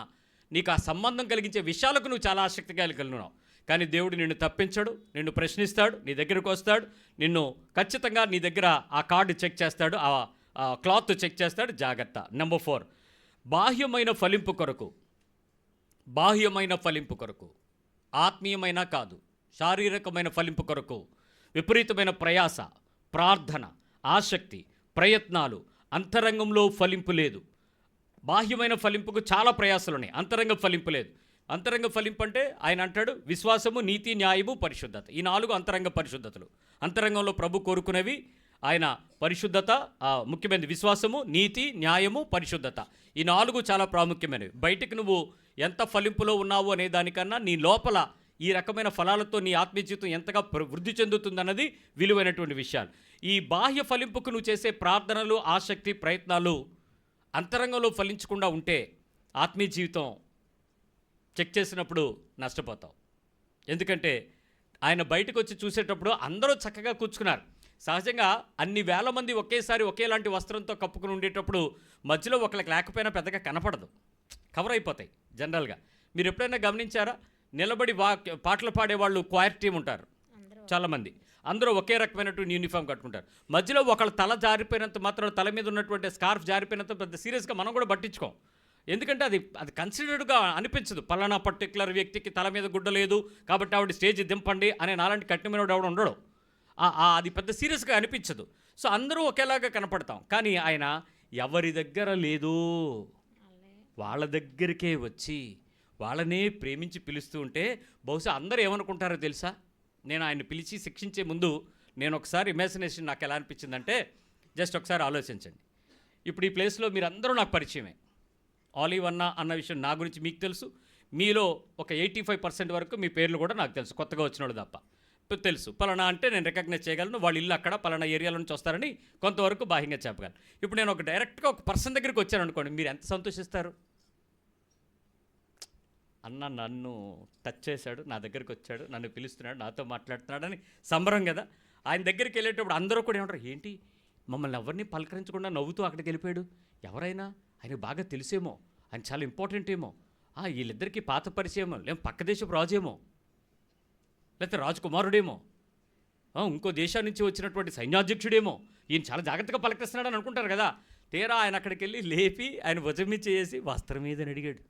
నీకు ఆ సంబంధం కలిగించే విషయాలకు నువ్వు చాలా ఆసక్తిగా కలిగినావు. కానీ దేవుడు నిన్ను తప్పించడు, నిన్ను ప్రశ్నిస్తాడు, నీ దగ్గరకు వస్తాడు, నిన్ను ఖచ్చితంగా నీ దగ్గర ఆ కార్డు చెక్ చేస్తాడు, ఆ క్లాత్ చెక్ చేస్తాడు. జాగ్రత్త. నెంబర్ 4, బాహ్యమైన ఫలింపు కొరకు, ఆత్మీయమైన కాదు, శారీరకమైన ఫలింపు కొరకు విపరీతమైన ప్రయాస, ప్రార్థన, ఆసక్తి, ప్రయత్నాలు, అంతరంగంలో ఫలింపు లేదు. బాహ్యమైన ఫలింపుకు చాలా ప్రయాసాలు ఉన్నాయి, అంతరంగ ఫలింపు లేదు. అంతరంగ ఫలింపు అంటే ఆయన అంటాడు, విశ్వాసము, నీతి, న్యాయము, పరిశుద్ధత. ఈ 4 అంతరంగ పరిశుద్ధతలు. అంతరంగంలో ప్రభు కోరుకునేవి ఆయన పరిశుద్ధత, ముఖ్యమైనది విశ్వాసము, నీతి, న్యాయము, పరిశుద్ధత. ఈ 4 చాలా ప్రాముఖ్యమైనవి. బయటికి నువ్వు ఎంత ఫలింపులో ఉన్నావు అనే దానికన్నా నీ లోపల ఈ రకమైన ఫలాలతో నీ ఆత్మీయ జీవితం ఎంతగా వృద్ధి చెందుతుందన్నది విలువైనటువంటి విషయాలు. ఈ బాహ్య ఫలింపుకు నువ్వు చేసే ప్రార్థనలు, ఆసక్తి, ప్రయత్నాలు అంతరంగంలో ఫలించకుండా ఉంటే ఆత్మీయ జీవితం చెక్ చేసినప్పుడు నష్టపోతావు. ఎందుకంటే ఆయన బయటకు వచ్చి చూసేటప్పుడు అందరూ చక్కగా కూర్చున్నారు. సహజంగా అన్ని వేల మంది ఒకేసారి ఒకేలాంటి వస్త్రంతో కప్పుకుని ఉండేటప్పుడు మధ్యలో ఒకరికి లేకపోయినా పెద్దగా కనపడదు, కవర్ అయిపోతాయి జనరల్గా. మీరు ఎప్పుడైనా గమనించారా? నిలబడి పాటలు పాడేవాళ్ళు క్వైర్ టీం ఉంటారు చాలామంది, అందరూ ఒకే రకమైనటువంటి యూనిఫామ్ కట్టుకుంటారు. మధ్యలో ఒకళ్ళ తల జారిపోయినంత మాత్రం, తల మీద ఉన్నటువంటి స్కార్ఫ్ జారిపోయినంత పెద్ద సీరియస్గా మనం కూడా పట్టించుకోం. ఎందుకంటే అది కన్సిడర్డ్గా అనిపించదు. పలానా పర్టికులర్ వ్యక్తికి తల మీద గుడ్డ లేదు కాబట్టి ఆవిడ స్టేజ్ దింపండి అనే నాలాంటి కఠినమైన ఆవిడ ఉండడు. అది పెద్ద సీరియస్గా అనిపించదు. సో అందరూ ఒకేలాగా కనపడతాం. కానీ ఆయన ఎవరి దగ్గర లేదు వాళ్ళ దగ్గరికే వచ్చి వాళ్ళనే ప్రేమించి పిలుస్తూ ఉంటే బహుశా అందరూ ఏమనుకుంటారో తెలుసా? నేను ఆయన పిలిచి శిక్షించే ముందు నేను ఒకసారి ఇమాజినేషన్ నాకు ఎలా అనిపించిందంటే, జస్ట్ ఒకసారి ఆలోచించండి. ఇప్పుడు ఈ ప్లేస్లో మీరు అందరూ నాకు పరిచయమే. ఆలివ్ అన్న విషయం నా గురించి మీకు తెలుసు. మీలో ఒక 85% వరకు మీ పేర్లు కూడా నాకు తెలుసు, కొత్తగా వచ్చినోడు తప్ప తెలుసు. పలానా అంటే నేను రికగ్నైజ్ చేయగలను, వాళ్ళ ఇల్లు అక్కడ పలానా ఏరియాలో నుంచి వస్తారని కొంతవరకు బాహ్యంగా చెప్పగలను. ఇప్పుడు నేను డైరెక్ట్గా ఒక పర్సన్ దగ్గరికి వచ్చాను అనుకోండి, మీరు ఎంత సంతోషిస్తారు? అన్న నన్ను టచ్ చేశాడు, నా దగ్గరికి వచ్చాడు, నన్ను పిలుస్తున్నాడు, నాతో మాట్లాడుతున్నాడు అని సంబరం కదా. ఆయన దగ్గరికి వెళ్ళేటప్పుడు అందరూ కూడా ఏమంటారు, ఏంటి మమ్మల్ని ఎవరిని పలకరించకుండా నవ్వుతూ అక్కడికి వెళ్ళిపోయాడు, ఎవరైనా ఆయనకు బాగా తెలిసేమో, ఆయన చాలా ఇంపార్టెంట్ ఏమో, వీళ్ళిద్దరికీ పాత పరిచయమో, లేకపోతే పక్క దేశపు రాజేమో, లేకపోతే రాజకుమారుడేమో, ఇంకో దేశం నుంచి వచ్చినటువంటి సైన్యాధ్యక్షుడేమో, ఈయన చాలా జాగ్రత్తగా పలకరిస్తున్నాడు అని అనుకుంటారు కదా. తీరా ఆయన అక్కడికి వెళ్ళి లేపి ఆయన భుజం మీద చేసి వస్త్రం మీదని అడిగాడు.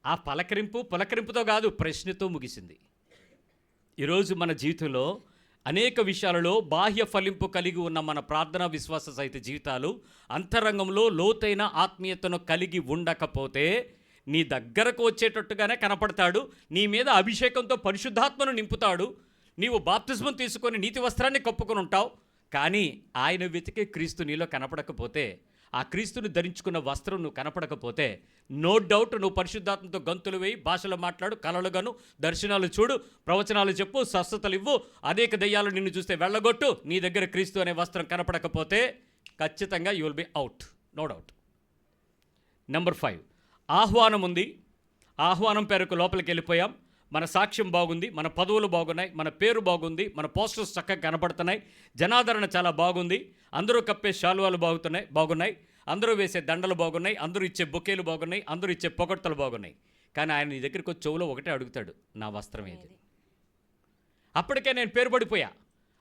ఆ పులకరింపుతో కాదు, ప్రశ్నతో ముగిసింది. ఈరోజు మన జీవితంలో అనేక విషయాలలో బాహ్య ఫలింపు కలిగి ఉన్న మన ప్రార్థనా విశ్వాస సహిత జీవితాలు అంతరంగంలో లోతైన ఆత్మీయతను కలిగి ఉండకపోతే నీ దగ్గరకు వచ్చేటట్టుగానే కనపడతాడు, నీ మీద అభిషేకంతో పరిశుద్ధాత్మను నింపుతాడు, నీవు బాప్తిస్మం తీసుకొని నీతి వస్త్రాన్ని కప్పుకొని ఉంటావు. కానీ ఆయన వెతికే క్రీస్తు నీలో కనపడకపోతే, ఆ క్రీస్తుని ధరించుకున్న వస్త్రం నువ్వు కనపడకపోతే, నో డౌట్ నువ్వు పరిశుద్ధాత్మతో గంతులు వేయి, భాషలు మాట్లాడు, కలలుగాను, దర్శనాలు చూడు, ప్రవచనాలు చెప్పు, స్వస్థతలు ఇవ్వు, అనేక దయ్యాలు నిన్ను చూస్తే వెళ్ళగొట్టు, నీ దగ్గర క్రీస్తు అనే వస్త్రం కనపడకపోతే ఖచ్చితంగా you will be out, no doubt. Number 5, ఆహ్వానం ఉంది. ఆహ్వానం పేరుకు లోపలికి వెళ్ళిపోయాం. మన సాక్ష్యం బాగుంది, మన పదవులు బాగున్నాయి, మన పేరు బాగుంది, మన పోస్టర్స్ చక్కగా కనపడుతున్నాయి, జనాదరణ చాలా బాగుంది, అందరూ కప్పే శాలువాలు బాగున్నాయి, అందరూ వేసే దండలు బాగున్నాయి, అందరూ ఇచ్చే బొకేలు బాగున్నాయి, అందరూ ఇచ్చే పొగడ్తలు బాగున్నాయి. కానీ ఆయన నీ దగ్గరికి వచ్చి చెవులో ఒకటే అడుగుతాడు, నా వస్త్రం ఏది? అప్పటికే నేను పేరు పడిపోయా,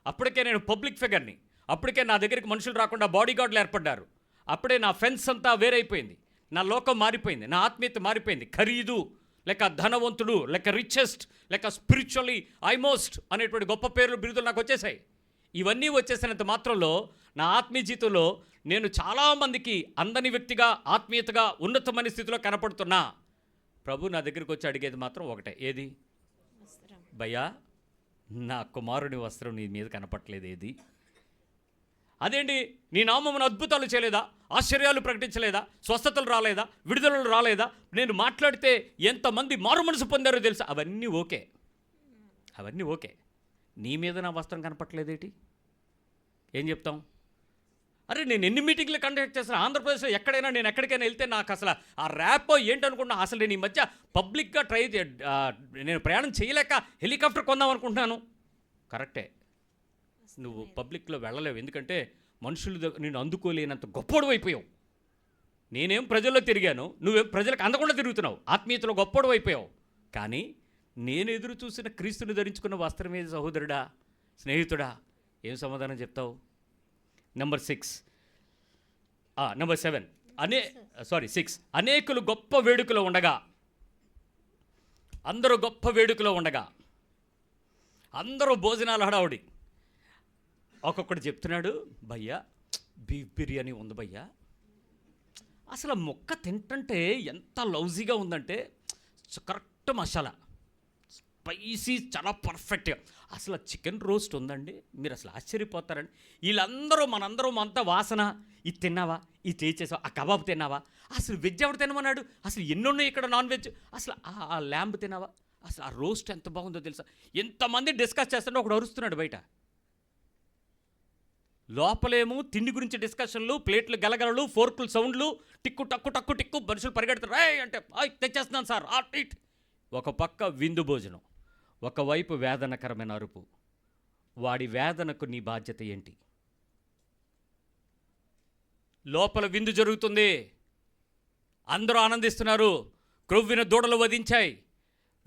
అప్పటికే నేను పబ్లిక్ ఫిగర్ని, అప్పటికే నా దగ్గరికి మనుషులు రాకుండా బాడీ గార్డులు ఏర్పడ్డారు, అప్పుడే నా ఫెన్స్ అంతా వేరైపోయింది, నా లోకం మారిపోయింది, నా ఆత్మీయత మారిపోయింది. ఖరీదు లేక ధనవంతుడు లేక రిచెస్ట్ లేక స్పిరిచువల్లీ ఐమోస్ట్ అనేటువంటి గొప్ప పేర్లు, బిరుదులు నాకు వచ్చేసాయి. ఇవన్నీ వచ్చేసినంత మాత్రంలో నా ఆత్మీయ జీవితంలో నేను చాలామందికి అందని వ్యక్తిగా, ఆత్మీయతగా, ఉన్నతమైన స్థితిలో కనపడుతున్నా. ప్రభు నా దగ్గరికి వచ్చి అడిగేది మాత్రం ఒకటే, ఏది? భయ్యా, నా కుమారుని వస్త్రం నీ మీద కనపట్లేదు, ఏది? అదేంటి, నీ నామమున అద్భుతాలు చేయలేదా, ఆశ్చర్యాలు ప్రకటించలేదా, స్వస్థతలు రాలేదా, విడుదలలు రాలేదా, నేను మాట్లాడితే ఎంతమంది మారు మనసు పొందారో తెలుసా? అవన్నీ ఓకే, అవన్నీ ఓకే. నీ మీద నా వస్త్రం కనపట్లేదేటి? ఏం చెప్తాం? అరే నేను ఎన్ని మీటింగ్లు కండక్ట్ చేస్తాను ఆంధ్రప్రదేశ్లో, ఎక్కడైనా నేను ఎక్కడికైనా వెళ్తే నాకు అసలు ఆ ర్యాప్ ఏంటనుకున్నా, అసలు నేను ఈ మధ్య పబ్లిక్గా నేను ప్రయాణం చేయలేక హెలికాప్టర్ కొందాం అనుకుంటున్నాను. కరెక్టే, నువ్వు పబ్లిక్లో వెళ్ళలేవు, ఎందుకంటే మనుషులు నేను అందుకోలేనంత గొప్పోడు అయిపోయావు. నేనేం ప్రజల్లో తిరిగాను, నువ్వేం ప్రజలకు అందకుండా తిరుగుతున్నావు, ఆత్మీయతలో గొప్పోడు అయిపోయావు. కానీ నేను ఎదురు చూసిన క్రీస్తుని ధరించుకున్న వస్త్రం ఏది సహోదరుడా, స్నేహితుడా? ఏం సమాధానం చెప్తావు? నెంబర్ 7 6 అనేకులు గొప్ప వేడుకలో ఉండగా, అందరూ గొప్ప వేడుకలో ఉండగా, అందరూ భోజనాలు హడావుడి, ఒక్కొక్కడు చెప్తున్నాడు, భయ్యా బీఫ్ బిర్యానీ ఉంది భయ్యా, అసలు మొక్క తింటుంటే ఎంత లౌజీగా ఉందంటే, కరెక్ట్ మసాలా, స్పైసీ, చాలా పర్ఫెక్ట్గా, అసలు చికెన్ రోస్ట్ ఉందండి, మీరు అసలు ఆశ్చర్యపోతారండి. వీళ్ళందరూ మనందరం అంతా వాసన, ఇది తిన్నావా, ఇది చేసేసావా, ఆ కబాబ్ తిన్నావా, అసలు వెజ్ ఎవడు తినమన్నాడు, అసలు ఎన్నున్నాయి ఇక్కడ నాన్ వెజ్, అసలు ఆ ల్యాంబ్ తిన్నావా, అసలు ఆ రోస్ట్ ఎంత బాగుందో తెలుసా, ఎంతమంది డిస్కస్ చేస్తుంటే ఒకడు అరుస్తున్నాడు బయట. లోపలేమో తిండి గురించి డిస్కషన్లు, ప్లేట్లు గలగలలు, ఫోర్కులు సౌండ్లు, టిక్కు టక్కు టక్కు టిక్కు, మనుషులు పరిగెడతారు, అంటే తెచ్చేస్తున్నాను సార్ ఇట్. ఒక పక్క విందు భోజనం, ఒకవైపు వేదనకరమైన అరుపు. వాడి వేదనకు నీ బాధ్యత ఏంటి? లోపల విందు జరుగుతుంది, అందరూ ఆనందిస్తున్నారు, క్రొవ్విన దూడలు వధించాయి,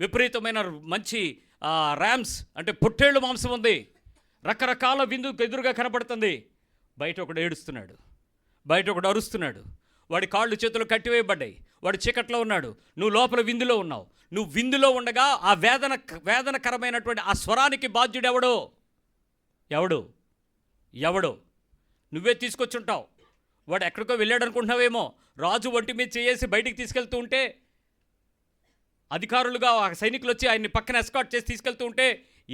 విపరీతమైన మంచి ర్యామ్స్ అంటే పొట్టేళ్ళు మాంసం ఉంది, రకరకాల విందుకు ఎదురుగా కనపడుతుంది. బయట ఒకడు ఏడుస్తున్నాడు, బయట ఒకడు అరుస్తున్నాడు, వాడి కాళ్ళు చేతులు కట్టివేయబడ్డాయి, వాడు చీకట్లో ఉన్నాడు, నువ్వు లోపల విందులో ఉన్నావు. నువ్వు విందులో ఉండగా ఆ వేదనకరమైనటువంటి ఆ స్వరానికి బాధ్యుడు ఎవడు? నువ్వే తీసుకొచ్చుంటావు. వాడు ఎక్కడికో వెళ్ళాడు అనుకుంటున్నావేమో, రాజు ఒంటి మీద చేసి బయటికి తీసుకెళ్తూ ఉంటే, అధికారులుగా ఆ సైనికులు వచ్చి ఆయన్ని పక్కన ఎస్కాట్ చేసి తీసుకెళ్తూ ఉంటే,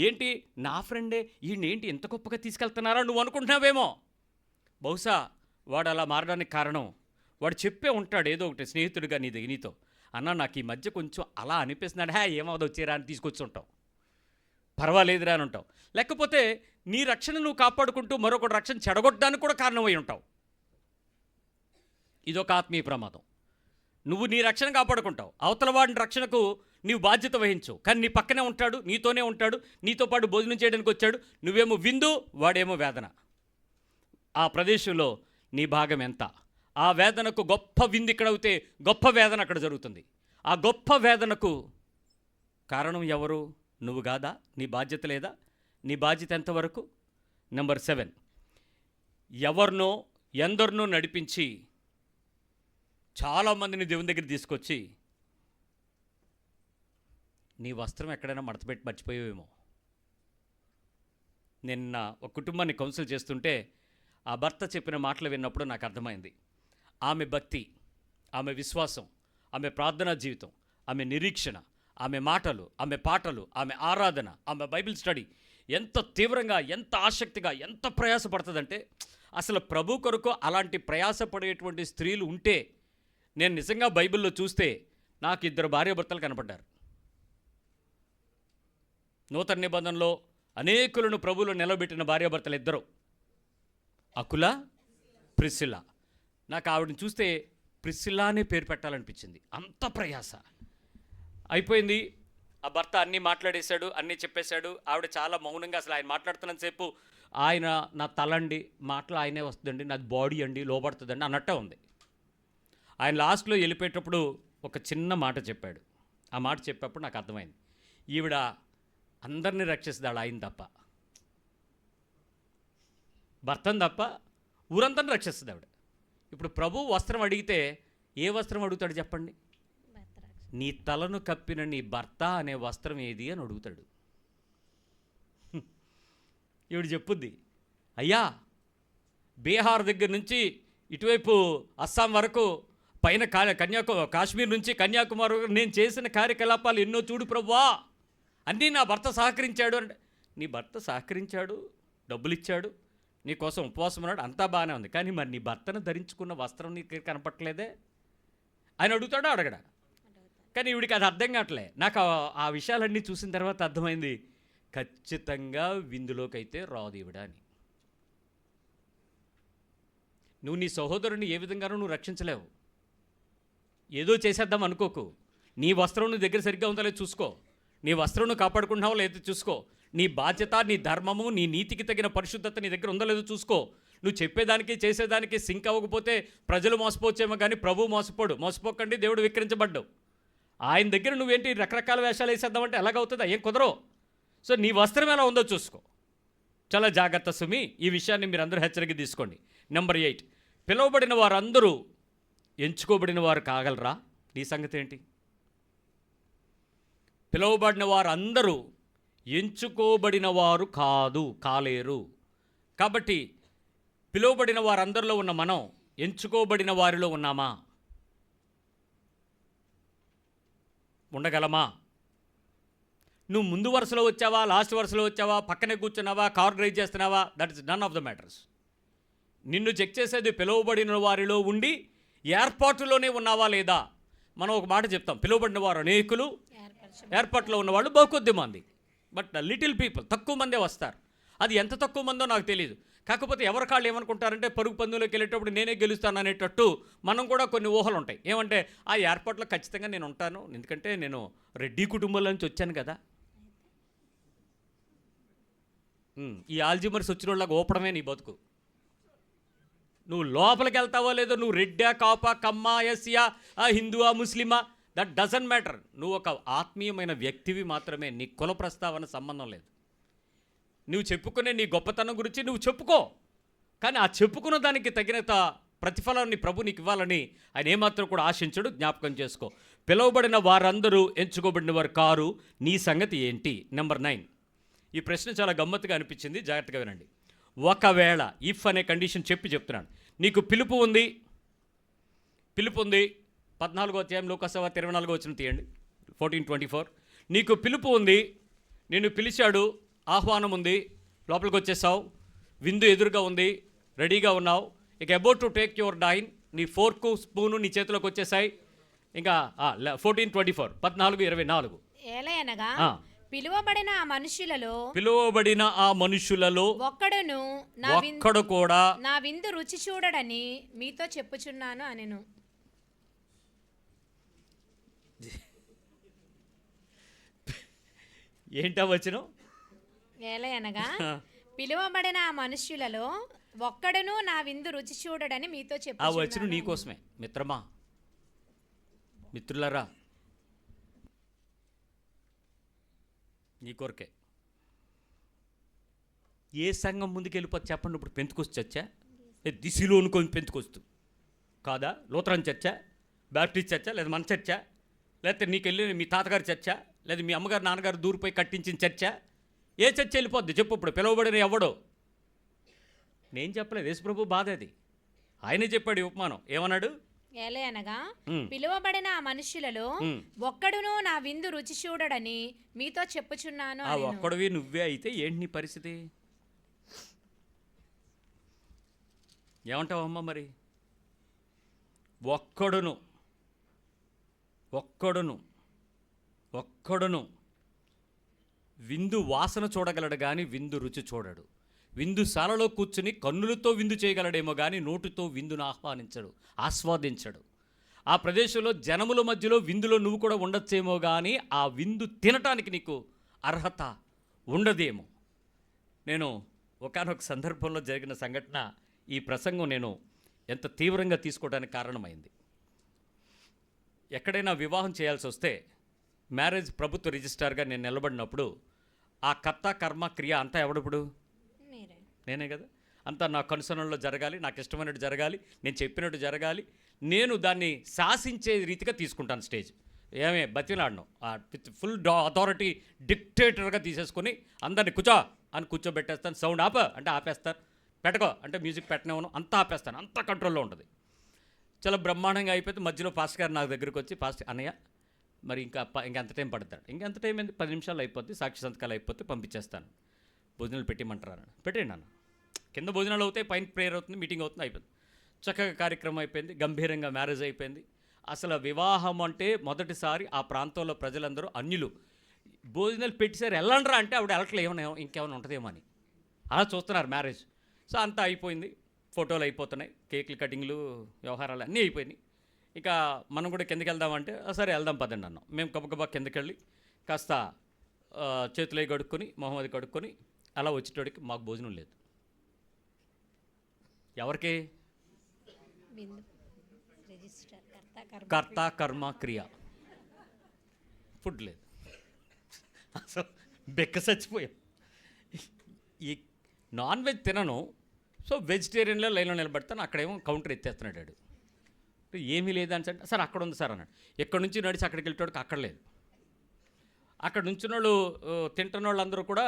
ఏంటి నా ఫ్రెండే ఈయనేంటి ఎంత గొప్పగా తీసుకెళ్తున్నారా నువ్వు అనుకుంటున్నావేమో. బహుశా వాడు అలా మారడానికి కారణం, వాడు చెప్పే ఉంటాడు ఏదో ఒకటి స్నేహితుడిగా నీతో, అన్న నాకు ఈ మధ్య కొంచెం అలా అనిపిస్తున్నాడు, ఏమవుదో వచ్చేరా అని తీసుకొచ్చి ఉంటావు, పర్వాలేదురా అని ఉంటావు. లేకపోతే నీ రక్షణ నువ్వు కాపాడుకుంటూ మరొకటి రక్షణ చెడగొట్టడానికి కూడా కారణమై ఉంటావు. ఇదొక ఆత్మీయ ప్రమాదం. నువ్వు నీ రక్షణ కాపాడుకుంటావు, అవతల వాడిని రక్షణకు నీవు బాధ్యత వహించు, కానీ నీ పక్కనే ఉంటాడు, నీతోనే ఉంటాడు, నీతో పాటు భోజనం చేయడానికి వచ్చాడు, నువ్వేమో విందు, వాడేమో వేదన. ఆ ప్రదేశంలో నీ భాగం ఎంత? ఆ వేదనకు గొప్ప విందు ఇక్కడ అవుతే గొప్ప వేదన అక్కడ జరుగుతుంది. ఆ గొప్ప వేదనకు కారణం ఎవరు? నువ్వు కాదా? నీ బాధ్యత లేదా? నీ బాధ్యత ఎంతవరకు? నెంబర్ 7 ఎవరినో ఎందరినో నడిపించి చాలామందిని దేవుని దగ్గర తీసుకొచ్చి నీ వస్త్రం ఎక్కడైనా మడతపెట్టి మర్చిపోయేవేమో. నిన్న ఒక కుటుంబాన్ని కౌన్సిల్ చేస్తుంటే ఆ భర్త చెప్పిన మాటలు విన్నప్పుడు నాకు అర్థమైంది. ఆమె భక్తి, ఆమె విశ్వాసం, ఆమె ప్రార్థనా జీవితం, ఆమె నిరీక్షణ, ఆమె మాటలు, ఆమె పాటలు, ఆమె ఆరాధన, ఆమె బైబిల్ స్టడీ ఎంత తీవ్రంగా, ఎంత ఆసక్తిగా, ఎంత ప్రయాసపడుతుందంటే, అసలు ప్రభు కొరకు అలాంటి ప్రయాసపడేటువంటి స్త్రీలు ఉంటే, నేను నిజంగా బైబిల్లో చూస్తే నాకు 2 భార్యాభర్తలు కనపడ్డారు. నూతన నిబంధనలో అనేకులను ప్రభువులో నిలబెట్టిన భార్యాభర్తలు 2, అకుల, ప్రిస్సిల్లా. నాకు ఆవిడని చూస్తే ప్రిస్సిల్లా అనే పేరు పెట్టాలనిపించింది. అంత ప్రయాస అయిపోయింది. ఆ భర్త అన్నీ మాట్లాడేశాడు, అన్నీ చెప్పేశాడు. ఆవిడ చాలా మౌనంగా, అసలు ఆయన మాట్లాడుతున్నంతసేపు ఆయన నా తల అండి, మాటలు ఆయనే వస్తుందండి, నాది బాడీ అండి, లోబడుతుందండి అన్నట్టే ఉంది. ఆయన లాస్ట్లో వెళ్ళిపోయేటప్పుడు ఒక చిన్న మాట చెప్పాడు. ఆ మాట చెప్పేటప్పుడు నాకు అర్థమైంది, ఈవిడ అందరినీ రక్షిస్తాడు, ఆయన తప్ప, భర్తను తప్ప ఊరంతా రక్షిస్తుంది ఆవిడ. ఇప్పుడు ప్రభు వస్త్రం అడిగితే ఏ వస్త్రం అడుగుతాడు చెప్పండి? నీ తలను కప్పిన నీ భర్త అనే వస్త్రం ఏది అని అడుగుతాడు. ఈవిడ చెప్పుద్ది, అయ్యా బీహార్ దగ్గర నుంచి ఇటువైపు అస్సాం వరకు, పైన కాశ్మీర్ నుంచి కన్యాకుమారి వరకు నేను చేసిన కార్యకలాపాలు ఎన్నో చూడు ప్రభువా, అన్నీ నా భర్త సహకరించాడు అంటే. నీ భర్త సహకరించాడు, డబ్బులు ఇచ్చాడు, నీ కోసం ఉపవాసం ఉన్నాడు, అంతా బాగానే ఉంది, కానీ మరి నీ భర్తను ధరించుకున్న వస్త్రం నీకు కనపట్లేదే ఆయన అడుగుతాడో అడగడా? కానీ ఈవిడికి అది అర్థం కావట్లే. నాకు ఆ విషయాలన్నీ చూసిన తర్వాత అర్థమైంది, ఖచ్చితంగా విందులోకి అయితే రాదు ఈవిడ అని. నువ్వు నీ సహోదరుని ఏ విధంగానూ నువ్వు రక్షించలేవు. ఏదో చేసేద్దాం అనుకోకు. నీ వస్త్రం నీ దగ్గర సరిగ్గా ఉందో లేదో చూసుకో, నీ వస్త్రం నువ్వు కాపాడుకుంటున్నావో లేదో చూసుకో, నీ బాధ్యత, నీ ధర్మము, నీ నీతికి తగిన పరిశుద్ధత నీ దగ్గర ఉందో లేదో చూసుకో. నువ్వు చెప్పేదానికి చేసేదానికి సింక్ అవ్వకపోతే ప్రజలు మోసపోవచ్చేమో, కానీ ప్రభు మోసపోడు. మోసపోకండి, దేవుడు విక్రించబడ్డావు. ఆయన దగ్గర నువ్వేంటి రకరకాల వేషాలు వేసేద్దామంటే ఎలాగవుతుందా? ఏం కుదరవు. సో నీ వస్త్రం ఎలా ఉందో చూసుకో. చాలా జాగ్రత్త సుమి. ఈ విషయాన్ని మీరు అందరూ హెచ్చరిక తీసుకోండి. నెంబర్ 8, పిలువబడిన వారందరూ ఎంచుకోబడిన వారు కాగలరా? నీ సంగతి ఏంటి? పిలువబడిన వారందరూ ఎంచుకోబడిన వారు కాలేరు. కాబట్టి పిలువబడిన వారందరిలో ఉన్న మనం ఎంచుకోబడిన వారిలో ఉన్నామా? ఉండగలమా? నువ్వు ముందు వరుసలో వచ్చావా, లాస్ట్ వరుసలో వచ్చావా, పక్కనే కూర్చున్నావా, కార్ డ్రైవ్ చేస్తున్నావా, that is none of the matters. నిన్ను చెక్ చేసేది పిలువబడిన వారిలో ఉండి ఏర్పాటులోనే ఉన్నావా లేదా. మనం ఒక మాట చెప్తాం, పిలువబడిన వారు అనేకులు, ఏర్పాటులో ఉన్నవాళ్ళు బహుకొద్ది మంది. బట్ లిటిల్ పీపుల్, తక్కువ మందే వస్తారు. అది ఎంత తక్కువ మందో నాకు తెలియదు. కాకపోతే ఎవరి కాళ్ళు ఏమనుకుంటారంటే పరుగు పందులోకి వెళ్ళేటప్పుడు నేనే గెలుస్తాను అనేటట్టు మనం కూడా కొన్ని ఊహలు ఉంటాయి. ఏమంటే ఆ ఏర్పాట్లో ఖచ్చితంగా నేను ఉంటాను, ఎందుకంటే నేను రెడ్డి కుటుంబంలో నుంచి వచ్చాను కదా. ఈ ఆల్జిమర్స్ వచ్చిన వాళ్ళకి ఊపడమే నీ బతుకు. నువ్వు లోపలికి వెళ్తావో లేదో, నువ్వు రెడ్డా, కాపా, కమ్మా, ఎస్సీయా, హిందువా, ముస్లిమా, దట్ డజంట్ మ్యాటర్. నువ్వు ఒక ఆత్మీయమైన వ్యక్తివి మాత్రమే. నీ కుల ప్రస్తావన సంబంధం లేదు. నువ్వు చెప్పుకునే నీ గొప్పతనం గురించి నువ్వు చెప్పుకో, కానీ ఆ చెప్పుకున్న దానికి తగినంత ప్రతిఫలాన్ని ప్రభు నీకు ఇవ్వాలని ఆయన ఏమాత్రం కూడా ఆశించడు. జ్ఞాపకం చేసుకో. పిలువబడిన వారందరూ ఎంచుకోబడిన వారు కారు. నీ సంగతి ఏంటి? నెంబర్ 9. ఈ ప్రశ్న చాలా గమ్మత్తుగా అనిపించింది, జాగ్రత్తగా వినండి. ఒకవేళ, ఇఫ్ అనే కండిషన్ చెప్తున్నాను. నీకు పిలుపు ఉంది. 14వ అధ్యాయం లోకాసువార్త 24వ వచనం తీయండి, 14:24. నీకు పిలుపు ఉంది, నిన్ను పిలిచాడు, ఆహ్వానం ఉంది, లోపలికి వచ్చేసావు, విందు ఎదురుగా ఉంది, రెడీగా ఉన్నావు. ఇక about to take your dine, నీ ఫోర్కు స్పూను నీ చేతిలోకి వచ్చేసాయి. ఇంకా 14:24, 14:24. ఏలయనగా పిలువబడిన ఆ మనుషులలో ఒక్కడు కూడా నా విందు రుచి చూడడని మీతో చెప్పుచున్నాను అనెను. ఏంటా వచనం? ఏలయనగా పిలువబడిన ఆ మనుష్యులలో ఒక్కడును నా విందు రుచి చూడడని మీతో చెప్పుచున్నాను. ఆ వచనం నీకోసమే మిత్రమా, మిత్రులరా, నీ కొరకే. ఏ సంఘం ముందుకు వెళ్ళిపోతే చెప్పండి. ఇప్పుడు పెంతుకొస్తు చర్చా, దిశలో అనుకోని పెంతుకొస్తు కాదా? లూథరన్ చర్చా, బాప్టిస్ట్ చర్చా, లేదా మన చర్చా, లేకపోతే నీకు వెళ్ళి మీ తాతగారి చర్చా, లేదా మీ అమ్మగారు నాన్నగారు దూరిపోయి కట్టించిన చర్చా, ఏ చర్చ వెళ్ళిపోద్ది చెప్పు? ఇప్పుడు పిలువబడిన ఎవడో? నేను చెప్పలేదు, యేసుప్రభు బాధ అది. ఆయనే చెప్పాడు ఈ ఉపమానం. ఏమన్నాడు? ఏలే అనగా పిలువబడిన ఆ మనుషులలో ఒక్కడును నా విందు రుచి చూడడని మీతో చెప్పుచున్నాను. ఆ ఒక్కడివి నువ్వే అయితే ఏంటి నీ పరిస్థితి? ఏమంటావమ్మా మరి? ఒక్కడును విందు వాసన చూడగలడు కానీ విందు రుచి చూడడు. విందుశాలలో కూర్చుని కన్నులతో విందు చేయగలడేమో కానీ నోటితో విందును ఆస్వాదించడు. ఆ ప్రదేశంలో జనముల మధ్యలో విందులో నువ్వు కూడా ఉండొచ్చేమో కానీ ఆ విందు తినటానికి నీకు అర్హత ఉండదేమో. నేను ఒకానొక సందర్భంలో జరిగిన సంఘటన, ఈ ప్రసంగం నేను ఎంత తీవ్రంగా తీసుకోవడానికి కారణమైంది. ఎక్కడైనా వివాహం చేయాల్సి వస్తే మ్యారేజ్ ప్రభుత్వ రిజిస్ట్రార్గా నేను నిలబడినప్పుడు ఆ కర్త కర్మ క్రియ అంతా ఎవడప్పుడు? నేనే కదా. అంతా నా కనుసరణలో జరగాలి, నాకు ఇష్టమైనట్టు జరగాలి, నేను చెప్పినట్టు జరగాలి. నేను దాన్ని శాసించే రీతిగా తీసుకుంటాను స్టేజ్. ఏమే బతిలాడను, విత్ ఫుల్ అథారిటీ డిక్టేటర్గా తీసేసుకొని అందరినీ కూర్చోబెట్టేస్తాను. సౌండ్ ఆప అంటే ఆపేస్తాను, పెట్టుకో అంటే మ్యూజిక్ పెట్టనివ్వను, అంతా ఆపేస్తాను. అంతా కంట్రోల్లో ఉంటుంది. చాలా బ్రహ్మాండంగా అయిపోతే మధ్యలో పాస్టర్ గారు నాకు దగ్గరికి వచ్చి, పాస్టర్ అన్నయ్య మరి ఇంకెంత టైం పడతాడు? ఇంకెంత టైం ఏంది, 10 నిమిషాలు అయిపోద్ది, సాక్షి సంతకాలు అయిపోతే పంపించేస్తాను, భోజనాలు పెట్టిమంటారు. పెట్టండి అన్న. కింద భోజనాలు అవుతాయి, పైన ప్రేయర్ అవుతుంది, మీటింగ్ అవుతుంది, అయిపోయింది. చక్కగా కార్యక్రమం అయిపోయింది, గంభీరంగా మ్యారేజ్ అయిపోయింది. అసలు వివాహం అంటే మొదటిసారి ఆ ప్రాంతంలో ప్రజలందరూ అన్యులు. భోజనాలు పెట్టేసారు, వెళ్ళండ్రా అంటే ఆవిడ వెళ్ళట్లే, ఇంకేమైనా ఉంటుందేమో అని అలా చూస్తున్నారు మ్యారేజ్. సో అంతా అయిపోయింది, ఫోటోలు అయిపోతున్నాయి, కేకులు కటింగ్లు వ్యవహారాలు అన్నీ అయిపోయినాయి. ఇక మనం కూడా కిందకి వెళ్దామంటే సరే వెళ్దాం పదండి అన్నాం. మేము గబగబా కిందకి వెళ్ళి కాస్త చేతులు కడుక్కొని మొహం అది కడుక్కొని అలా వచ్చేటోడికి మాకు భోజనం లేదు. ఎవరికి? కర్త కర్మ క్రియ. ఫుడ్ లేదు. అసలు బెక్క చచ్చిపోయాం. ఈ నాన్ వెజ్ తినను, సో వెజిటేరియన్లో లైన్లో నిలబడతాను. అక్కడేమో కౌంటర్ ఎత్తేస్తున్నాడు వాడు. ఏమీ లేదని అంటే సార్ అక్కడ ఉంది సార్ అన్నాడు. ఎక్కడి నుంచి నడిచి అక్కడికి వెళ్ళేటోడికి అక్కడ లేదు. అక్కడ నుంచిన వాళ్ళు తింటున్న వాళ్ళందరూ కూడా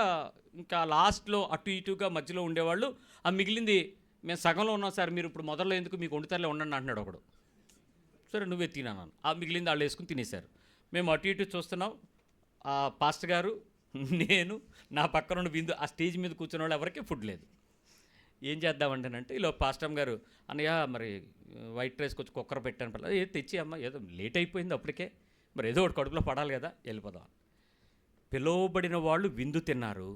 ఇంకా లాస్ట్లో అటు ఇటుగా మధ్యలో ఉండేవాళ్ళు. ఆ మిగిలింది మేము సగంలో ఉన్నాం సార్, మీరు ఇప్పుడు మొదల్లో ఎందుకు, మీకు వండుతారులే ఉండండి అంటున్నాడు ఒకడు. సరే నువ్వే తినాను. ఆ మిగిలింది వాళ్ళు వేసుకుని తినేశారు. మేము అటు ఇటు చూస్తున్నాం. ఆ పాస్టర్ గారు, నేను, నా పక్కన ఉన్న విందు, ఆ స్టేజ్ మీద కూర్చున్న వాళ్ళు ఎవరికీ ఫుడ్ లేదు. ఏం చేద్దామంటేనంటే ఇలా పాస్టర్ గారు, అన్నయ్య మరి వైట్ రైస్ కొంచెం కుక్కర్ పెట్టాను, ఏదో తెచ్చి అమ్మ, ఏదో లేట్ అయిపోయింది అప్పటికే, మరి ఏదో ఒకటి కడుపులో పడాలి కదా, వెళ్ళిపోదాం. పిలువబడిన వాళ్ళు విందు తిన్నారు.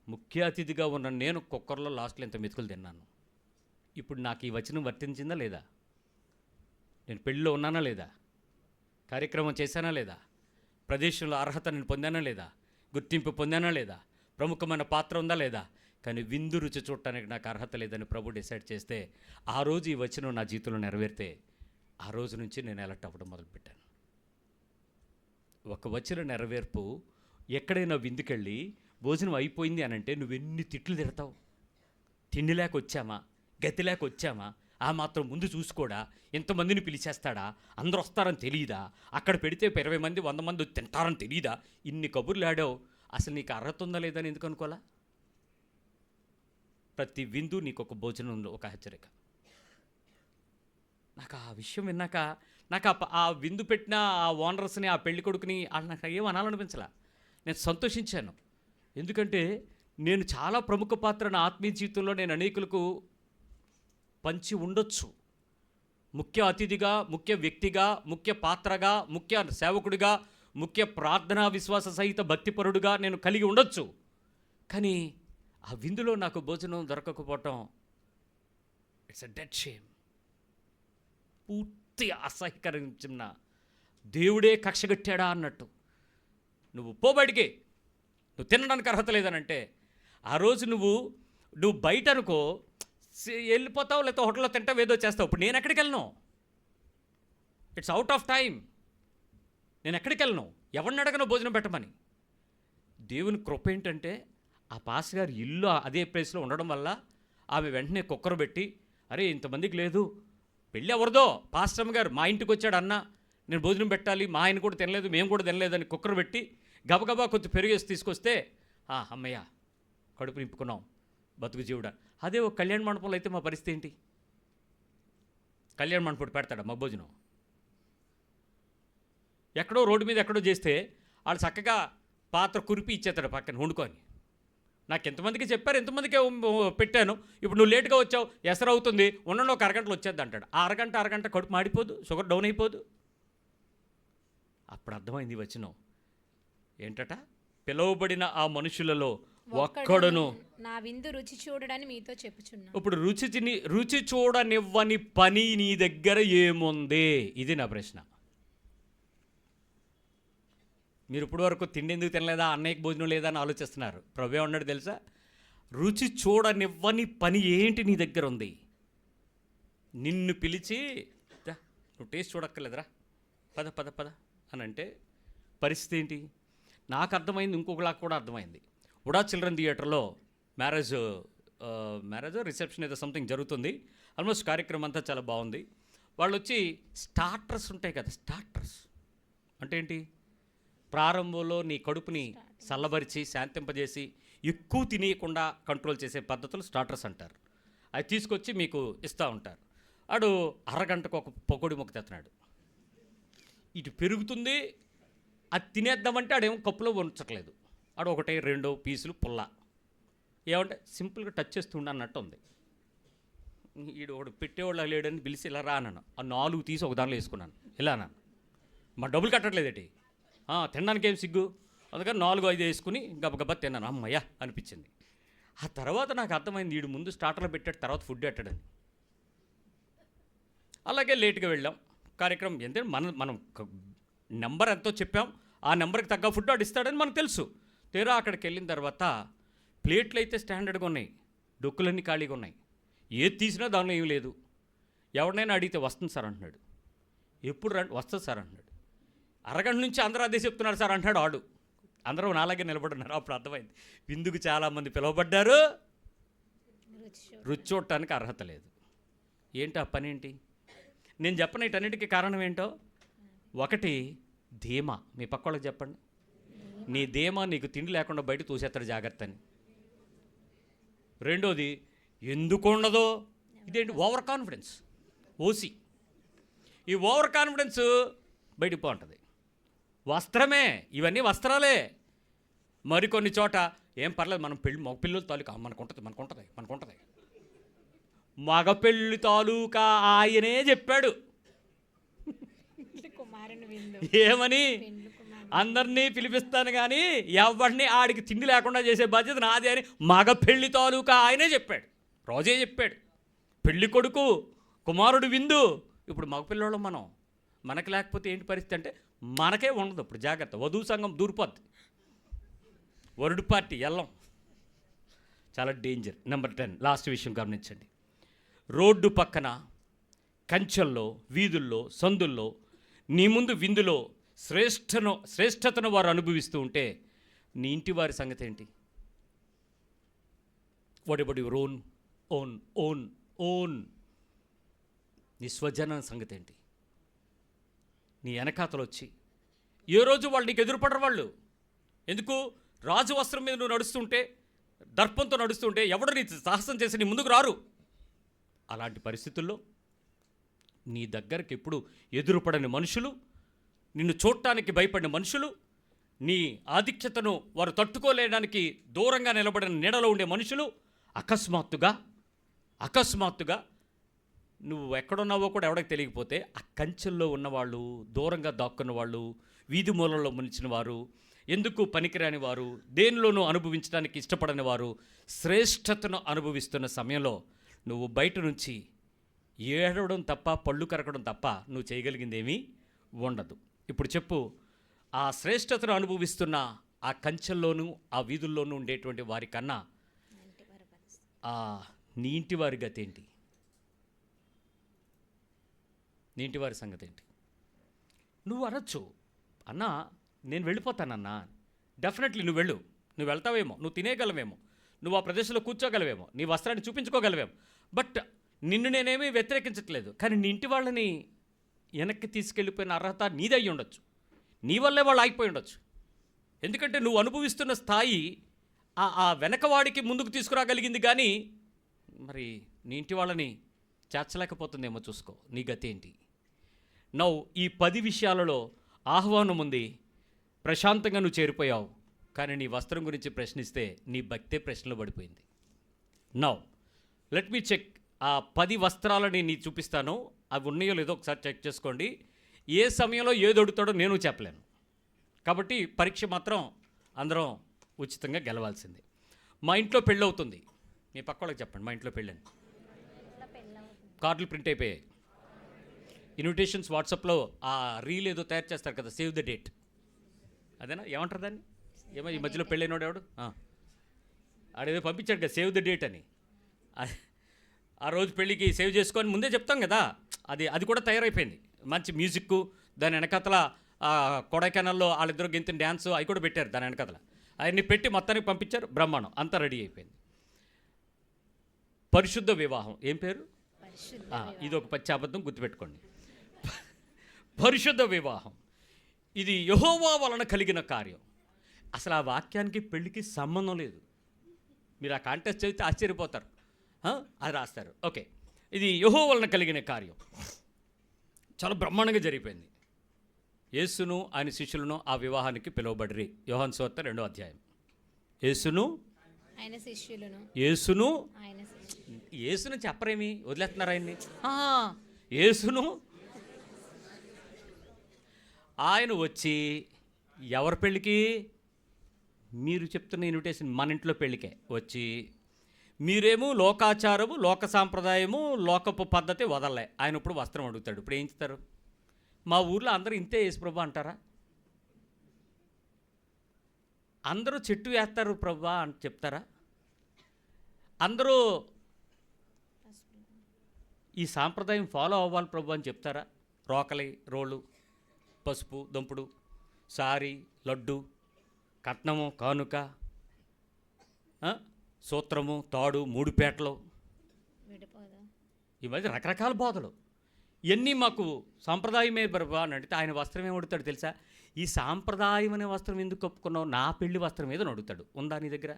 ముఖ్య అతిథిగా ఉన్న నేను కుక్కర్లో లాస్ట్లో ఇంత మెతుకులు తిన్నాను. ఇప్పుడు నాకు ఈ వచనం వర్తించిందా లేదా? నేను పెళ్ళిలో ఉన్నానా లేదా? కార్యక్రమం చేశానా లేదా? ప్రదేశంలో అర్హత నేను పొందానా లేదా? గుర్తింపు పొందానా లేదా? ప్రముఖమైన పాత్ర ఉందా లేదా? కానీ విందు రుచి చూడటానికి నాకు అర్హత లేదని ప్రభు డిసైడ్ చేస్తే, ఆ రోజు ఈ వచనం నా జీవితంలో నెరవేరితే, ఆ రోజు నుంచి నేను ఎలక్ట్ అవ్వడం మొదలుపెట్టాను. ఒక వచన నెరవేర్పు, ఎక్కడైనా విందుకెళ్ళి భోజనం అయిపోయింది అని అంటే నువ్వెన్ని తిట్లు తిడతావు. తిండి లేక వచ్చామా, గతి లేక వచ్చామా, ఆ మాత్రం ముందు చూసుకోడా, ఎంతమందిని పిలిచేస్తాడా, అందరూ వస్తారని తెలియదా, అక్కడ పెడితే 20 మంది 100 మంది తింటారని తెలియదా, ఇన్ని కబుర్లు ఆడావు. అసలు నీకు అర్హత ఉందా లేదని ఎందుకు అనుకోవాలా? ప్రతి విందు నీకు ఒక భోజనం ఉంది, ఒక హెచ్చరిక. నాకు ఆ విషయం విన్నాక నాకు ఆ విందు పెట్టిన ఆ ఓనర్స్ని, ఆ పెళ్లి కొడుకుని నాకు ఏం అనాలనిపించలా. నేను సంతోషించాను. ఎందుకంటే నేను చాలా ప్రముఖ పాత్ర నా ఆత్మీయ జీవితంలో నేను అనేకులకు పంచి ఉండొచ్చు. ముఖ్య అతిథిగా, ముఖ్య వ్యక్తిగా, ముఖ్య పాత్రగా, ముఖ్య సేవకుడిగా, ముఖ్య ప్రార్థనా విశ్వాస సహిత భక్తిపరుడుగా నేను కలిగి ఉండొచ్చు. కానీ ఆ విందులో నాకు భోజనం దొరకకపోవటం, ఇట్స్ ఎ డెడ్ షేమ్. పూర్తి అసహ్యకరించిన దేవుడే కక్షగట్టాడా అన్నట్టు. నువ్వు పోబడికి, నువ్వు తినడానికి అర్హత లేదనంటే, ఆ రోజు నువ్వు బయట అనుకో వెళ్ళిపోతావు, లేకపోతే హోటల్లో తింటావు, ఏదో చేస్తావు. ఇప్పుడు నేను ఎక్కడికి వెళ్ళను? It's out of time. నేను ఎక్కడికి వెళ్ళను? ఎవరిని అడగను భోజనం పెట్టమని. దేవుని కృప ఏంటంటే, ఆ పాస్ గారు ఇల్లు అదే ప్లేస్లో ఉండడం వల్ల ఆమె వెంటనే కుక్కర్ పెట్టి, అరే ఇంతమందికి లేదు, పెళ్ళి ఎవరిదో, పాస్టమ్ గారు మా ఇంటికి వచ్చాడు అన్న, నేను భోజనం పెట్టాలి, మా ఆయన కూడా తినలేదు, మేము కూడా తినలేదని కుక్కర్ పెట్టి గబగబా కొంచెం పెరుగేసి తీసుకొస్తే అమ్మయ్య కడుపు నింపుకున్నాం బతుకు జీవుడా. అదే ఒక కళ్యాణ మండపంలో అయితే మా పరిస్థితి ఏంటి? కళ్యాణ మండపం పెడతాడా మా భోజనం? ఎక్కడో రోడ్డు మీద ఎక్కడో చేస్తే వాళ్ళు చక్కగా పాత్ర కురిపి ఇచ్చేస్తాడు పక్కన వండుకొని. నాకు ఎంతమందికి చెప్పారు, ఎంతమందికి పెట్టాను, ఇప్పుడు నువ్వు లేట్గా వచ్చావు, ఎసరు అవుతుంది, ఉండండి ఒక అరగంటలో వచ్చేద్ది అంటాడు. ఆ అరగంట కడుపు మాడిపోదు, షుగర్ డౌన్ అయిపోదు. అప్పుడు అర్థమైంది వచనం ఏంటట, పిలువబడిన ఆ మనుషులలో ఒక్కడును నా విందు రుచి చూడడని మీతో చెప్పుచున్నా. ఇప్పుడు రుచి చూడనివ్వని పని నీ దగ్గర ఏముంది? ఇది నా ప్రశ్న. మీరు ఇప్పుడు వరకు తిండి ఎందుకు తినలేదా, అన్నయ్యకి భోజనం లేదా అని ఆలోచిస్తున్నారు. ప్రభు అన్నాడు తెలుసా, రుచి చూడనివ్వని పని ఏంటి నీ దగ్గర ఉంది? నిన్ను పిలిచి నువ్వు టేస్ట్ చూడక్కర్లేదురా, పద పద పద అని అంటే పరిస్థితి ఏంటి? నాకు అర్థమైంది, ఇంకొకలా కూడా అర్థమైంది. ఉడా చిల్డ్రన్ థియేటర్లో మ్యారేజ్ రిసెప్షన్ ఏదో సంథింగ్ జరుగుతుంది. ఆల్మోస్ట్ కార్యక్రమం అంతా చాలా బాగుంది. వాళ్ళు వచ్చి స్టార్టర్స్ ఉంటాయి కదా, స్టార్టర్స్ అంటే ఏంటి? ప్రారంభంలో నీ కడుపుని చల్లబరిచి శాంతింపజేసి ఎక్కువ తినేయకుండా కంట్రోల్ చేసే పద్ధతులు స్టార్టర్స్ అంటారు. అవి తీసుకొచ్చి మీకు ఇస్తూ ఉంటారు. ఆడు అరగంటకు ఒక పకోడీ ముక్క తెస్తున్నాడు. ఇటు పెరుగుతుంది, అది తినేద్దామంటే ఆడేమో కప్పులో ఉంచట్లేదు. ఆడు 1-2 పీసులు పుల్ల ఏమంటే సింపుల్గా టచ్ చేస్తుండ అన్నట్టు ఉంది. ఈడు ఒకడు పెట్టేవాళ్ళు లేడని పిలిచి ఇలా రా అన్నాను. ఆ 4 తీసి ఒక దానిలో వేసుకున్నాను. ఇలా అన్నాను, మా డబ్బులు కట్టట్లేదేటి, తినడానికి ఏం సిగ్గు, అందుకని 4-5 వేసుకుని గబగబా తిన్నాను. అమ్మయ్య అనిపించింది. ఆ తర్వాత నాకు అర్థమైంది, వీడు ముందు స్టార్టర్లో పెట్టాడు, తర్వాత ఫుడ్ పెట్టాడని. అలాగే లేట్గా వెళ్ళాం. కార్యక్రమం ఎందుకంటే మనం నెంబర్ ఎంతో చెప్పాం, ఆ నెంబర్కి తగ్గ ఫుడ్ ఆడిస్తాడని మనకు తెలుసు. తీరా అక్కడికి వెళ్ళిన తర్వాత ప్లేట్లు అయితే స్టాండర్డ్గా ఉన్నాయి, డొక్కులన్నీ ఖాళీగా ఉన్నాయి, ఏది తీసినా దానిలో ఏం లేదు. ఎవరినైనా అడిగితే వస్తుంది సార్ అంటున్నాడు. ఎప్పుడు రండి, వస్తుంది సార్ అంటున్నాడు. అరగంట నుంచి అందరూ అదే చెప్తున్నారు సార్ అంటాడు ఆడు. అందరూ నాలాగే నిలబడున్నారు. అప్పుడు అర్థమైంది, విందుకు చాలామంది పిలువబడ్డారు, రుచి చూడటానికి అర్హత లేదు. ఏంటి ఆ పని ఏంటి? నేను చెప్పను వీటన్నిటికీ కారణం ఏంటో. ఒకటి ధీమా. మీ పక్క వాళ్ళకి చెప్పండి, నీ ధీమా నీకు తిండి లేకుండా బయట తోసేస్తాడు జాగ్రత్త అని. రెండోది ఎందుకు ఉండదో, ఇదేంటి ఓవర్ కాన్ఫిడెన్స్, ఓసి. ఈ ఓవర్ కాన్ఫిడెన్స్ బయటికి పోంటుంది. వస్త్రమే, ఇవన్నీ వస్త్రాలే. మరికొన్ని చోట ఏం పర్లేదు, మనం మగ పిల్లల తాలూకా మనకుంటుంది. మగ పెళ్ళి తాలూకా ఆయనే చెప్పాడు. ఏమని? అందరినీ పిలిపిస్తాను కానీ ఎవరిని ఆడికి తిండి లేకుండా చేసే బాధ్యత నాదే అని మగ పెళ్ళి తాలూకా ఆయనే చెప్పాడు. రోజే చెప్పాడు. పెళ్ళి కొడుకు కుమారుడు విందు. ఇప్పుడు మగ పిల్లలు మనకి లేకపోతే ఏంటి పరిస్థితి అంటే మనకే ఉండదు. ఇప్పుడు జాగ్రత్త, వధువు సంఘం దూరిపోద్ది, వరుడు పార్టీ ఎల్లం, చాలా డేంజర్. నెంబర్ 10 లాస్ట్ విషయం గమనించండి. రోడ్డు పక్కన, కంచెల్లో, వీధుల్లో, సందుల్లో నీ ముందు విందులో శ్రేష్టతను వారు అనుభవిస్తూ ఉంటే నీ ఇంటి వారి సంగతి ఏంటి? వాట్ అబౌట్ యువర్ ఓన్ నీ స్వజన సంగతి ఏంటి? నీ వెనకాతలు వచ్చి ఏ రోజు వాళ్ళు నీకు ఎదురుపడరు. వాళ్ళు ఎందుకు? రాజు వస్త్రం మీద నువ్వు నడుస్తుంటే, దర్పంతో నడుస్తుంటే ఎవడు నీ సాహసం చేసి నీ ముందుకు రారు. అలాంటి పరిస్థితుల్లో నీ దగ్గరికి ఎప్పుడు ఎదురుపడని మనుషులు, నిన్ను చూడటానికి భయపడిన మనుషులు, నీ ఆధిక్యతను వారు తట్టుకోలేడానికి దూరంగా నిలబడిన నీడలో ఉండే మనుషులు అకస్మాత్తుగా నువ్వు ఎక్కడున్నావో కూడా ఎవరికి తెలియకపోతే ఆ కంచెల్లో ఉన్నవాళ్ళు, దూరంగా దాక్కున్న వాళ్ళు, వీధి మూలల్లో మునిచిన వారు, ఎందుకు పనికిరాని వారు, దేనిలోనూ అనుభవించడానికి ఇష్టపడని వారు శ్రేష్టతను అనుభవిస్తున్న సమయంలో నువ్వు బయట నుంచి ఏడవడం తప్ప, పళ్ళు కరకడం తప్ప నువ్వు చేయగలిగిందేమీ ఉండదు. ఇప్పుడు చెప్పు, ఆ శ్రేష్టతను అనుభవిస్తున్న ఆ కంచెల్లోనూ ఆ వీధుల్లోనూ ఉండేటువంటి వారి కన్నా నీ ఇంటి వారి గతి ఏంటి? నీ ఇంటి వారి సంగతి ఏంటి? నువ్వు అనొచ్చు, అన్నా నేను వెళ్ళిపోతానన్నా. డెఫినెట్లీ నువ్వు వెళ్తావేమో, నువ్వు తినేయగలవేమో, నువ్వు ఆ ప్రదేశంలో కూర్చోగలవేమో, నీ వస్త్రాన్ని చూపించుకోగలవేమో. బట్ నిన్ను నేనేమీ వ్యతిరేకించట్లేదు. కానీ నీ ఇంటి వాళ్ళని వెనక్కి తీసుకెళ్ళిపోయిన అర్హత నీదై ఉండొచ్చు. నీ వల్లే వాళ్ళు ఆగిపోయి ఉండొచ్చు. ఎందుకంటే నువ్వు అనుభవిస్తున్న స్థాయి ఆ వెనకవాడికి ముందుకు తీసుకురాగలిగింది, కానీ మరి నీ ఇంటి వాళ్ళని చేర్చలేకపోతుందేమో చూసుకో. నీ గతి ఏంటి? నౌ ఈ 10 విషయాలలో ఆహ్వానం ఉంది. ప్రశాంతంగా నువ్వు చేరిపోయావు, కానీ నీ వస్త్రం గురించి ప్రశ్నిస్తే నీ భక్తే ప్రశ్నలో పడిపోయింది. Now let me check. ఆ 10 వస్త్రాలని నీ చూపిస్తాను, అవి ఉన్నాయో లేదో ఒకసారి చెక్ చేసుకోండి. ఏ సమయంలో ఏది అడుగుతాడో నేను చెప్పలేను, కాబట్టి పరీక్ష మాత్రం అందరం ఉచితంగా గెలవాల్సిందే. మా ఇంట్లో పెళ్ళి అవుతుంది, మీ పక్క వాళ్ళకి చెప్పండి మా ఇంట్లో పెళ్ళని. కార్డులు ప్రింట్ అయిపోయాయి, ఇన్విటేషన్స్ వాట్సాప్లో ఆ రీల్ ఏదో తయారు చేస్తారు కదా, సేవ్ ద డేట్, అదేనా? ఏమంటారు దాన్ని? ఏమో ఈ మధ్యలో పెళ్ళైనోడు ఎవడు ఆడేదో పంపించాడు కదా సేవ్ ద డేట్ అని. ఆ రోజు పెళ్ళికి సేవ్ చేసుకొని ముందే చెప్తాం కదా, అది కూడా తయారైపోయింది. మంచి మ్యూజిక్, దాని వెనకతల కొడైకెనాల్లో వాళ్ళిద్దరు గెంతిన డ్యాన్స్ అవి కూడా పెట్టారు దాని వెనకతల. అవన్నీ పెట్టి మొత్తానికి పంపించారు, బ్రహ్మాండం, అంతా రెడీ అయిపోయింది. పరిశుద్ధ వివాహం ఏం పేరు? ఇది ఒక పచ్చి అబద్ధం, గుర్తుపెట్టుకోండి. పరిశుద్ధ వివాహం ఇది యెహోవా వలన కలిగిన కార్యం. అసలు ఆ వాక్యానికి పెళ్ళికి సంబంధం లేదు. మీరు ఆ కాంటెస్ట్ చదివితే ఆశ్చర్యపోతారు, అది రాస్తారు. ఓకే, ఇది యెహోవా వలన కలిగిన కార్యం చాలా బ్రహ్మాండంగా జరిగిపోయింది. యేసును ఆయన శిష్యులను ఆ వివాహానికి పిలువబడిరి. యోహాను సువార్త 2వ అధ్యాయం. యేసును ఆయన శిష్యులను, యేసును ఆయన శిష్యులు. యేసును చెప్పరేమి, వదిలేస్తున్నారు ఆయన్ని. యేసును ఆయన వచ్చి ఎవరి పెళ్ళికి? మీరు చెప్తున్న ఇన్విటేషన్ మన ఇంట్లో పెళ్ళికే వచ్చి, మీరేమో లోకాచారము, లోక సాంప్రదాయము, లోకపు పద్ధతి వదలలే. ఆయన ఇప్పుడు వస్త్రం అడుగుతాడు. ఇప్పుడు ఏం చేస్తారు? మా ఊర్లో అందరూ ఇంతే యేసు ప్రభు అంటారా? అందరూ చెట్టు వేస్తారు ప్రభు అని చెప్తారా? అందరూ ఈ సాంప్రదాయం ఫాలో అవ్వాలి ప్రభు అని చెప్తారా? రోకలి, రోళ్ళు, పసుపు, దంపుడు, సారీ, లడ్డు, కట్నము, కానుక, సూత్రము, తాడు, 3 పేటలు, ఈ మధ్య రకరకాల బోధలు. ఇవన్నీ మాకు సాంప్రదాయమే ప్రభు అని అడిగితే ఆయన వస్త్రం ఏమి అడుగుతాడు తెలుసా? ఈ సాంప్రదాయం అనే వస్త్రం ఎందుకు కప్పుకున్నావు? నా పెళ్లి వస్త్రం ఏదో అడుగుతాడు. ఉందా నీ దగ్గర?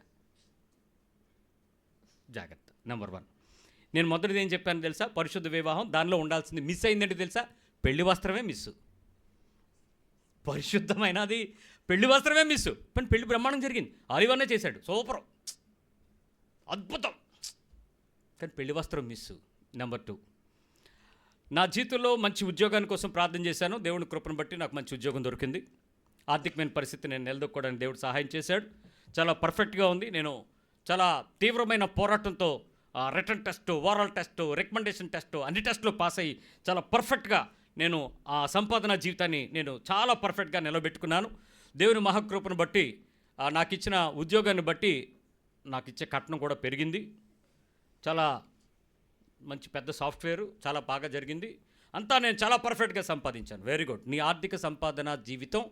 జాగ్రత్త. నెంబర్ 1, నేను మొదటిది ఏం చెప్పాను తెలుసా? పరిశుద్ధ వివాహం, దానిలో ఉండాల్సింది మిస్ అయిందంటే తెలుసా? పెళ్లి వస్త్రమే మిస్సు. పరిశుద్ధమైనది పెళ్లి వస్త్రమే మిస్సు. కానీ పెళ్లి బ్రహ్మాండం జరిగింది, ఆలివన్నే చేశాడు, సూపర్, అద్భుతం, కానీ పెళ్లి వస్త్రం మిస్సు. నెంబర్ 2, నా జీవితంలో మంచి ఉద్యోగాని కోసం ప్రార్థన చేశాను. దేవుని కృపను బట్టి నాకు మంచి ఉద్యోగం దొరికింది. ఆర్థికమైన పరిస్థితి నేను నిలదొక్కోవడానికి దేవుడు సహాయం చేశాడు. చాలా పర్ఫెక్ట్గా ఉంది. నేను చాలా తీవ్రమైన పోరాటంతో return test, oral test, recommendation test, అన్ని టెస్టులు పాస్ అయ్యి చాలా పర్ఫెక్ట్గా నేను ఆ సంపాదన జీవితాన్ని నేను చాలా పర్ఫెక్ట్గా నిలబెట్టుకున్నాను. దేవుని మహాకృపను బట్టి నాకు ఇచ్చిన ఉద్యోగాన్ని బట్టి నాకు ఇచ్చే కట్నం కూడా పెరిగింది. చాలా మంచి పెద్ద సాఫ్ట్వేరు, చాలా బాగా జరిగింది. అంతా నేను చాలా పర్ఫెక్ట్గా సంపాదించాను. Very good. నీ ఆర్థిక సంపాదన జీవితం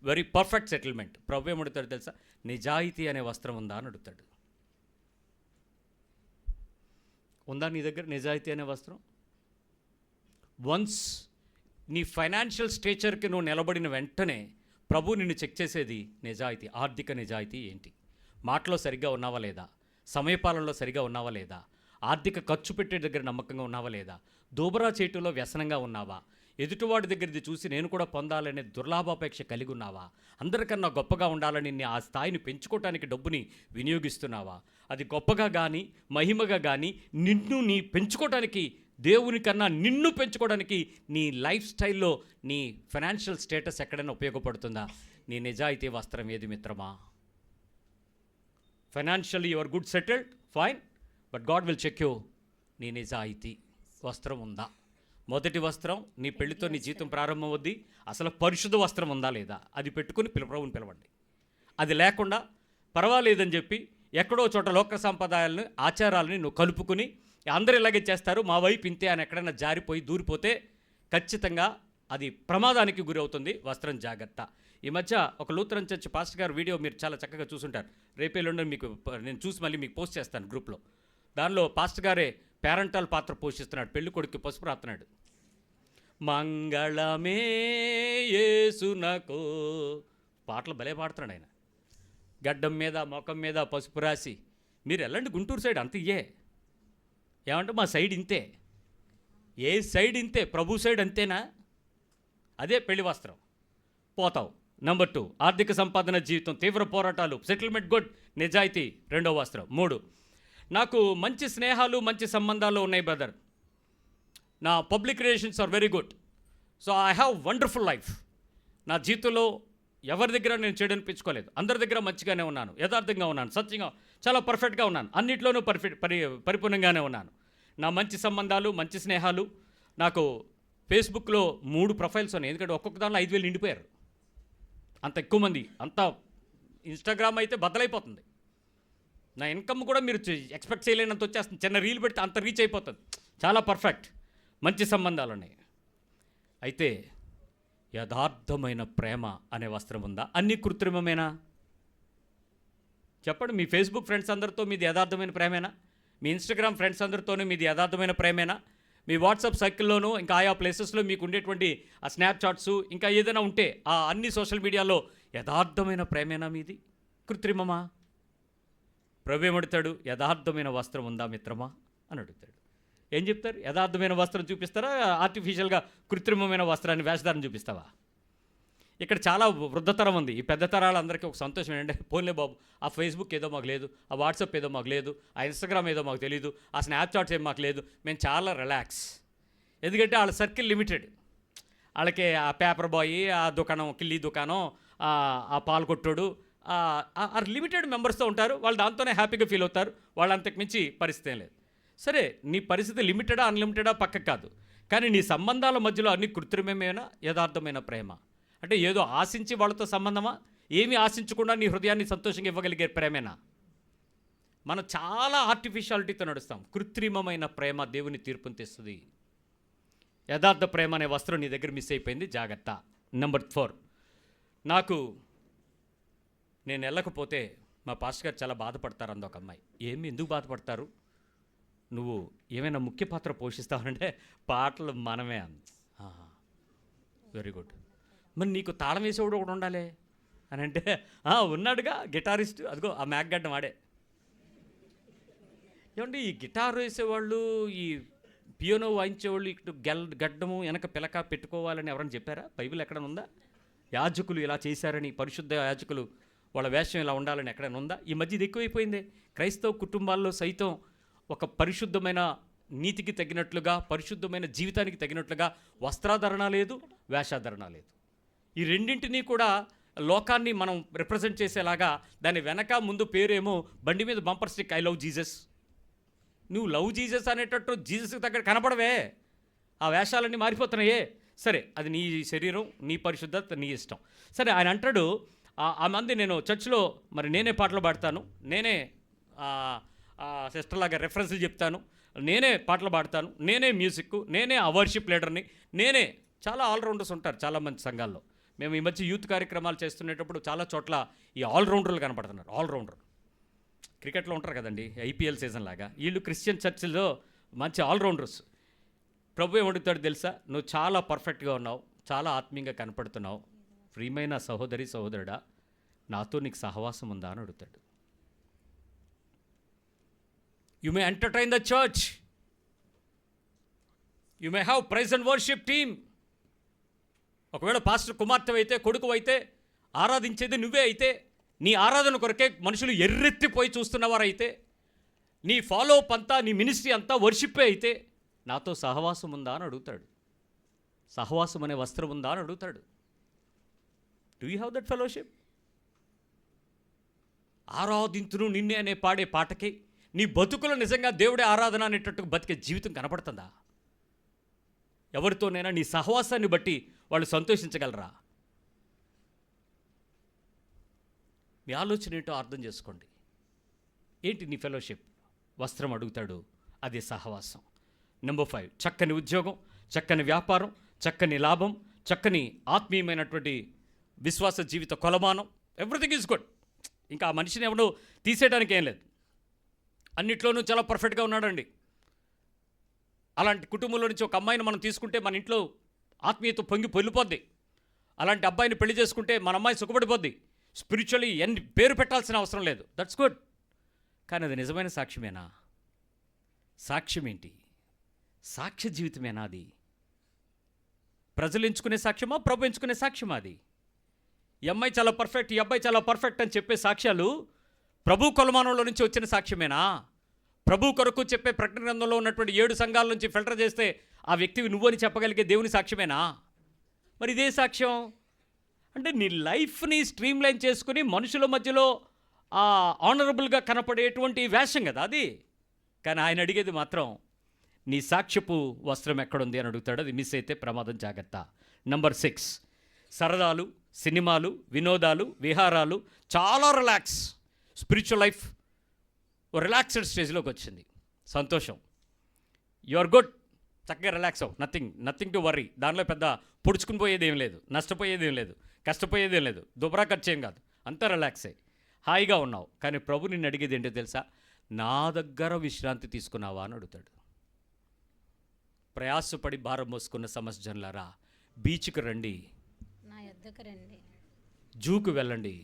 వెరీ పర్ఫెక్ట్ సెటిల్మెంట్. ప్రభు ఏమడుగుతాడు తెలుసా? నిజాయితీ అనే వస్త్రం ఉందా అని అడుగుతాడు. ఉందా నీ దగ్గర నిజాయితీ అనే వస్త్రం? వన్స్ నీ ఫైనాన్షియల్ స్టేచర్కి నువ్వు నిలబడిన వెంటనే ప్రభు నిన్ను చెక్ చేసేది నిజాయితీ. ఆర్థిక నిజాయితీ ఏంటి? మాటలో సరిగ్గా ఉన్నావా లేదా? సమయపాలనలో సరిగా ఉన్నావా లేదా? ఆర్థిక ఖర్చు పెట్టే దగ్గర నమ్మకంగా ఉన్నావా లేదా? దూబరా చేయటంలో వ్యసనంగా ఉన్నావా? ఎదుటివాడి దగ్గరది చూసి నేను కూడా పొందాలనే దుర్లాభాపేక్ష కలిగి ఉన్నావా? అందరికన్నా గొప్పగా ఉండాలని ఆ స్థాయిని పెంచుకోవటానికి డబ్బుని వినియోగిస్తున్నావా? అది గొప్పగా కానీ మహిమగా కానీ నిన్ను నీ పెంచుకోవడానికి, దేవుని కన్నా నిన్ను పెంచుకోవడానికి నీ లైఫ్ స్టైల్లో నీ ఫైనాన్షియల్ స్టేటస్ ఎక్కడైనా ఉపయోగపడుతుందా? నీ నిజాయితీ వస్త్రం ఏది మిత్రమా? Financially you are good settled, fine, but God will check you. నీ నిజాయితీ వస్త్రం ఉందా? మొదటి వస్త్రం, నీ పెళ్లితో నీ జీవితం ప్రారంభమవుద్ది. అసలు పరిశుద్ధ వస్త్రం ఉందా లేదా? అది పెట్టుకుని ప్రభువుని పిలవండి. అది లేకుండా పర్వాలేదని చెప్పి ఎక్కడో చోట లోక సంప్రదాయాలను, ఆచారాలని నువ్వు కలుపుకుని అందరూ ఇలాగే చేస్తారు, మా వైపు ఇంతే అని ఎక్కడైనా జారిపోయి దూరిపోతే ఖచ్చితంగా అది ప్రమాదానికి గురి అవుతుంది. వస్త్రం జాగ్రత్త. ఈ మధ్య ఒక లూథరన్ చర్చ్ పాస్టర్ గారు వీడియో మీరు చాలా చక్కగా చూసుంటారు. రేపేళ్ళుండి మీకు నేను చూసి మళ్ళీ మీకు పోస్ట్ చేస్తాను గ్రూప్లో. దానిలో పాస్టర్ గారే పేరెంటల్ పాత్ర పోషిస్తున్నాడు. పెళ్లి కొడుకు పసుపు రాస్తున్నాడు. మంగళమే యేసునకు పాటలు భలే పాడుతున్నాడు ఆయన. గడ్డం మీద మొఖం మీద పసుపు రాసి, మీరు వెళ్ళండి గుంటూరు సైడ్ అంత ఇయ్యే. ఏమంటే మా సైడ్ ఇంతే, ఏ సైడ్ ఇంతే, ప్రభు సైడ్ అంతేనా? అదే పెళ్లి వస్త్రం. పోతావు. నెంబర్ 2, ఆర్థిక సంపాదన జీవితం, తీవ్ర పోరాటాలు, సెటిల్మెంట్ గుడ్, నిజాయితీ, రెండో వస్త్రం. 3, నాకు మంచి స్నేహాలు మంచి సంబంధాలు ఉన్నాయి బ్రదర్, నా public relations are very good, so I have wonderful life. నా జీవితంలో ఎవరి దగ్గర నేను చెడు అనిపించుకోలేదు, అందరి దగ్గర మంచిగానే ఉన్నాను, యథార్థంగా ఉన్నాను, సత్యంగా, చాలా పర్ఫెక్ట్గా ఉన్నాను, అన్నిట్లోనూ పరిపూర్ణంగానే ఉన్నాను. నా మంచి సంబంధాలు మంచి స్నేహాలు. నాకు ఫేస్బుక్లో 3 ప్రొఫైల్స్ ఉన్నాయి, ఎందుకంటే ఒక్కొక్క దానిలో 5,000 నిండిపోయారు, అంత ఎక్కువ మంది. అంత ఇన్స్టాగ్రామ్ అయితే బద్దలైపోతుంది. నా ఇన్కమ్ కూడా మీరు ఎక్స్పెక్ట్ చేయలేనంత వచ్చేస్తుంది. చిన్న రీల్ పెడితే అంత రీచ్ అయిపోతుంది. చాలా పర్ఫెక్ట్, మంచి సంబంధాలు ఉన్నాయి. అయితే యథార్థమైన ప్రేమ అనే వస్త్రం ఉందా? అన్నీ కృత్రిమమేనా? చెప్పండి. మీ ఫేస్బుక్ ఫ్రెండ్స్ అందరితో మీది యథార్థమైన ప్రేమేనా? మీ ఇన్స్టాగ్రామ్ ఫ్రెండ్స్ అందరితోనూ మీది యథార్థమైన ప్రేమేనా? మీ వాట్సాప్ సర్కిల్లోనూ ఇంకా ఆయా ప్లేసెస్లో మీకు ఉండేటువంటి ఆ స్నాప్చాట్స్ ఇంకా ఏదైనా ఉంటే ఆ అన్ని సోషల్ మీడియాలో యథార్థమైన ప్రేమేనా మీది? కృత్రిమమా? ప్రభు ఏమడుతాడు? యథార్థమైన వస్త్రం ఉందా మిత్రమా అని అడుగుతాడు. ఏం చెప్తారు? యథార్థమైన వస్త్రం చూపిస్తారా, ఆర్టిఫిషియల్గా కృత్రిమమైన వస్త్రాన్ని వేషధారణ చూపిస్తావా? ఇక్కడ చాలా వృద్ధతరం ఉంది. ఈ పెద్ద తరాలందరికీ ఒక సంతోషం ఏంటంటే, పోన్లే బాబు, ఆ ఫేస్బుక్ ఏదో మాకు లేదు, ఆ వాట్సాప్ ఏదో మాకు లేదు, ఆ ఇన్స్టాగ్రామ్ ఏదో మాకు తెలియదు, ఆ స్నాప్చాట్స్ ఏం మాకు లేదు, మేము చాలా రిలాక్స్. ఎందుకంటే వాళ్ళ సర్కిల్ లిమిటెడ్. వాళ్ళకి ఆ పేపర్ బాయ్, ఆ దుకాణం, కిల్లీ దుకాణం, ఆ పాలు కొట్టోడు, ఆ లిమిటెడ్ మెంబర్స్తో ఉంటారు. వాళ్ళు దాంతోనే హ్యాపీగా ఫీల్ అవుతారు. వాళ్ళంతకు మించి పరిస్థితి ఏం లేదు. సరే, నీ పరిస్థితి లిమిటెడా అన్లిమిటెడా పక్కకు కాదు, కానీ నీ సంబంధాల మధ్యలో అన్ని కృత్రిమమైన యథార్థమైన ప్రేమ అంటే ఏదో ఆశించి వాళ్ళతో సంబంధమా? ఏమీ ఆశించకుండా నీ హృదయాన్ని సంతోషంగా ఇవ్వగలిగే ప్రేమేనా? మనం చాలా ఆర్టిఫిషియాలిటీతో నడుస్తాం. కృత్రిమమైన ప్రేమ దేవుని తీర్పుని తెస్తుంది. యథార్థ ప్రేమ అనే వస్త్రం నీ దగ్గర మిస్ అయిపోయింది, జాగ్రత్త. నెంబర్ 4, నేను వెళ్ళకపోతే మా పాస్టర్ గారు చాలా బాధపడతారు అంది ఒక అమ్మాయి. ఎందుకు బాధపడతారు? నువ్వు ఏమైనా ముఖ్య పాత్ర పోషిస్తావంటే పాటలు మనమే అంది. Very good. మరి నీకు తాళం వేసేవాడు ఒకటి ఉండాలి అని అంటే, ఉన్నాడుగా గిటారిస్ట్, అదిగో ఆ మేఘగడ్డం వాడే. ఏమంటే ఈ గిటార్ వేసేవాళ్ళు, ఈ పియోనో వాయించేవాళ్ళు ఇటు గడ్డము వెనక పిలక పెట్టుకోవాలని ఎవరైనా చెప్పారా? బైబిల్ ఎక్కడైనా ఉందా? యాజకులు ఇలా చేశారని, పరిశుద్ధ యాజకులు వాళ్ళ వేషం ఇలా ఉండాలని ఎక్కడైనా ఉందా? ఈ మధ్య ఇది ఎక్కువైపోయింది. క్రైస్తవ కుటుంబాల్లో సైతం ఒక పరిశుద్ధమైన నీతికి తగినట్లుగా, పరిశుద్ధమైన జీవితానికి తగినట్లుగా వస్త్రాధరణ లేదు, వేషాధరణ లేదు. ఈ రెండింటినీ కూడా లోకాన్ని మనం రిప్రజెంట్ చేసేలాగా దాని వెనక ముందు పేరేమో బండి మీద bumper stick I love Jesus. నువ్వు లవ్ జీసస్ అనేటట్టు జీసస్కి దగ్గర కనపడవే. ఆ వేషాలన్నీ మారిపోతున్నాయే. సరే, అది నీ శరీరం, నీ పరిశుద్ధత, నీ ఇష్టం. సరే, ఆయన అంటాడు, ఆ మంది నేను చర్చ్లో మరి నేనే పాటలు పాడతాను, నేనే సిస్టర్ లాగా రెఫరెన్స్లు చెప్తాను, నేనే పాటలు పాడతాను, నేనే మ్యూజిక్, నేనే ఆ వర్షిప్ లీడర్ని, నేనే. చాలా ఆల్రౌండర్స్ ఉంటారు చాలా మంచి సంఘాల్లో. మేము ఈ మధ్య యూత్ కార్యక్రమాలు చేస్తున్నప్పుడు చాలా చోట్ల ఈ ఆల్రౌండర్లు కనపడుతున్నారు. ఆల్రౌండర్ క్రికెట్లో ఉంటారు కదండి, ఐపీఎల్ సీజన్ లాగా. వీళ్ళు క్రిస్టియన్ చర్చిల్లో మంచి ఆల్రౌండర్స్. ప్రభు ఏమడుగుతాడు తెలుసా? నువ్వు చాలా పర్ఫెక్ట్గా ఉన్నావు, చాలా ఆత్మీయంగా కనపడుతున్నావు, ప్రియమైన సహోదరి సహోదరుడా, నాతో నీకు సహవాసం ఉందా అని అడుగుతాడు. You may entertain the church. You may have praise and worship team. ఒకవేళ పాస్టర్ కుమార్తె అయితే, కొడుకు అయితే, ఆరాధించేది నువ్వే అయితే, నీ ఆరాధన కొరకే మనుషులు ఎర్రెత్తిపోయి చూస్తున్నవారైతే, నీ ఫాలో అప్ అంతా, నీ మినిస్ట్రీ అంతా వర్షిప్పే అయితే, నాతో సహవాసం ఉందా అని అడుగుతాడు. సహవాసం అనే వస్త్రం ఉందా అని అడుగుతాడు. Do you have that fellowship? ఆరాధింతును నిన్నే అనే పాడే పాటకి నీ బతుకులో నిజంగా దేవుడే ఆరాధన అనేటట్టు బతికే జీవితం కనపడుతుందా? ఎవరితోనైనా నీ సహవాసాన్ని బట్టి వాళ్ళు సంతోషించగలరా? మీ ఆలోచన ఏంటో అర్థం చేసుకోండి. ఏంటి నీ ఫెలోషిప్? వస్త్రం అడుగుతాడు, అది సహవాసం. నెంబర్ 5, చక్కని ఉద్యోగం, చక్కని వ్యాపారం, చక్కని లాభం, చక్కని ఆత్మీయమైనటువంటి విశ్వాస జీవిత కొలమానం. Everything is good. ఇంకా ఆ మనిషిని ఎవరు తీసేయడానికి ఏం లేదు. అన్నిట్లోనూ చాలా పర్ఫెక్ట్గా ఉన్నాడండి. అలాంటి కుటుంబంలో నుంచి ఒక అమ్మాయిని మనం తీసుకుంటే మన ఇంట్లో ఆత్మీయత పొంగిపోద్ది. అలాంటి అబ్బాయిని పెళ్లి చేసుకుంటే మన అమ్మాయి సుఖపడిపోద్ది, స్పిరిచువల్లీ ఎన్ని పేరు పెట్టాల్సిన అవసరం లేదు, దట్స్ గుడ్. కానీ అది నిజమైన సాక్ష్యమేనా? సాక్ష్యం ఏంటి? సాక్ష్య జీవితమేనా అది? ప్రజలు ఎంచుకునే సాక్ష్యమా, ప్రభు ఎంచుకునే సాక్ష్యమా అది? ఈ అమ్మాయి చాలా పర్ఫెక్ట్, ఈ అబ్బాయి చాలా పర్ఫెక్ట్ అని చెప్పే సాక్ష్యాలు ప్రభు కొలమానంలో నుంచి వచ్చిన సాక్ష్యమేనా? ప్రభు కొరకు చెప్పే ప్రకటన గ్రంథంలో ఉన్నటువంటి 7 సంఘాల నుంచి ఫిల్టర్ చేస్తే ఆ వ్యక్తివి నువ్వు అని చెప్పగలిగే దేవుని సాక్ష్యమేనా? మరి ఇదే సాక్ష్యం అంటే నీ లైఫ్ని స్ట్రీమ్ లైన్ చేసుకుని మనుషుల మధ్యలో ఆనరబుల్గా కనపడేటువంటి వేషం కదా అది. కానీ ఆయన అడిగేది మాత్రం నీ సాక్ష్యపు వస్త్రం ఎక్కడుంది అని అడుగుతాడు. అది మిస్ అయితే ప్రమాదం, జాగ్రత్త. నంబర్ 6, సరదాలు, సినిమాలు, వినోదాలు, విహారాలు, చాలా రిలాక్స్. స్పిరిచువల్ లైఫ్ రిలాక్స్డ్ స్టేజ్లోకి వచ్చింది. సంతోషం, యు ఆర్ గుడ్, చక్కగా రిలాక్స్ అవ్వు, నథింగ్ టు వర్రీ. దానిలో పెద్ద పొడుచుకుని పోయేది ఏం లేదు, నష్టపోయేది ఏం లేదు, కష్టపోయేది ఏం లేదు, దుబరా ఖర్చు ఏం కాదు, అంతా రిలాక్సే, హాయిగా ఉన్నావు. కానీ ప్రభు నిన్ను అడిగేది ఏంటో తెలుసా? నా దగ్గర విశ్రాంతి తీసుకున్నావా అని అడుగుతాడు. ప్రయాసపడి భారం మోసుకున్న సమస్యలారా, బీచ్కి రండి, నా యొద్దకు రండి, జూకు వెళ్ళండి,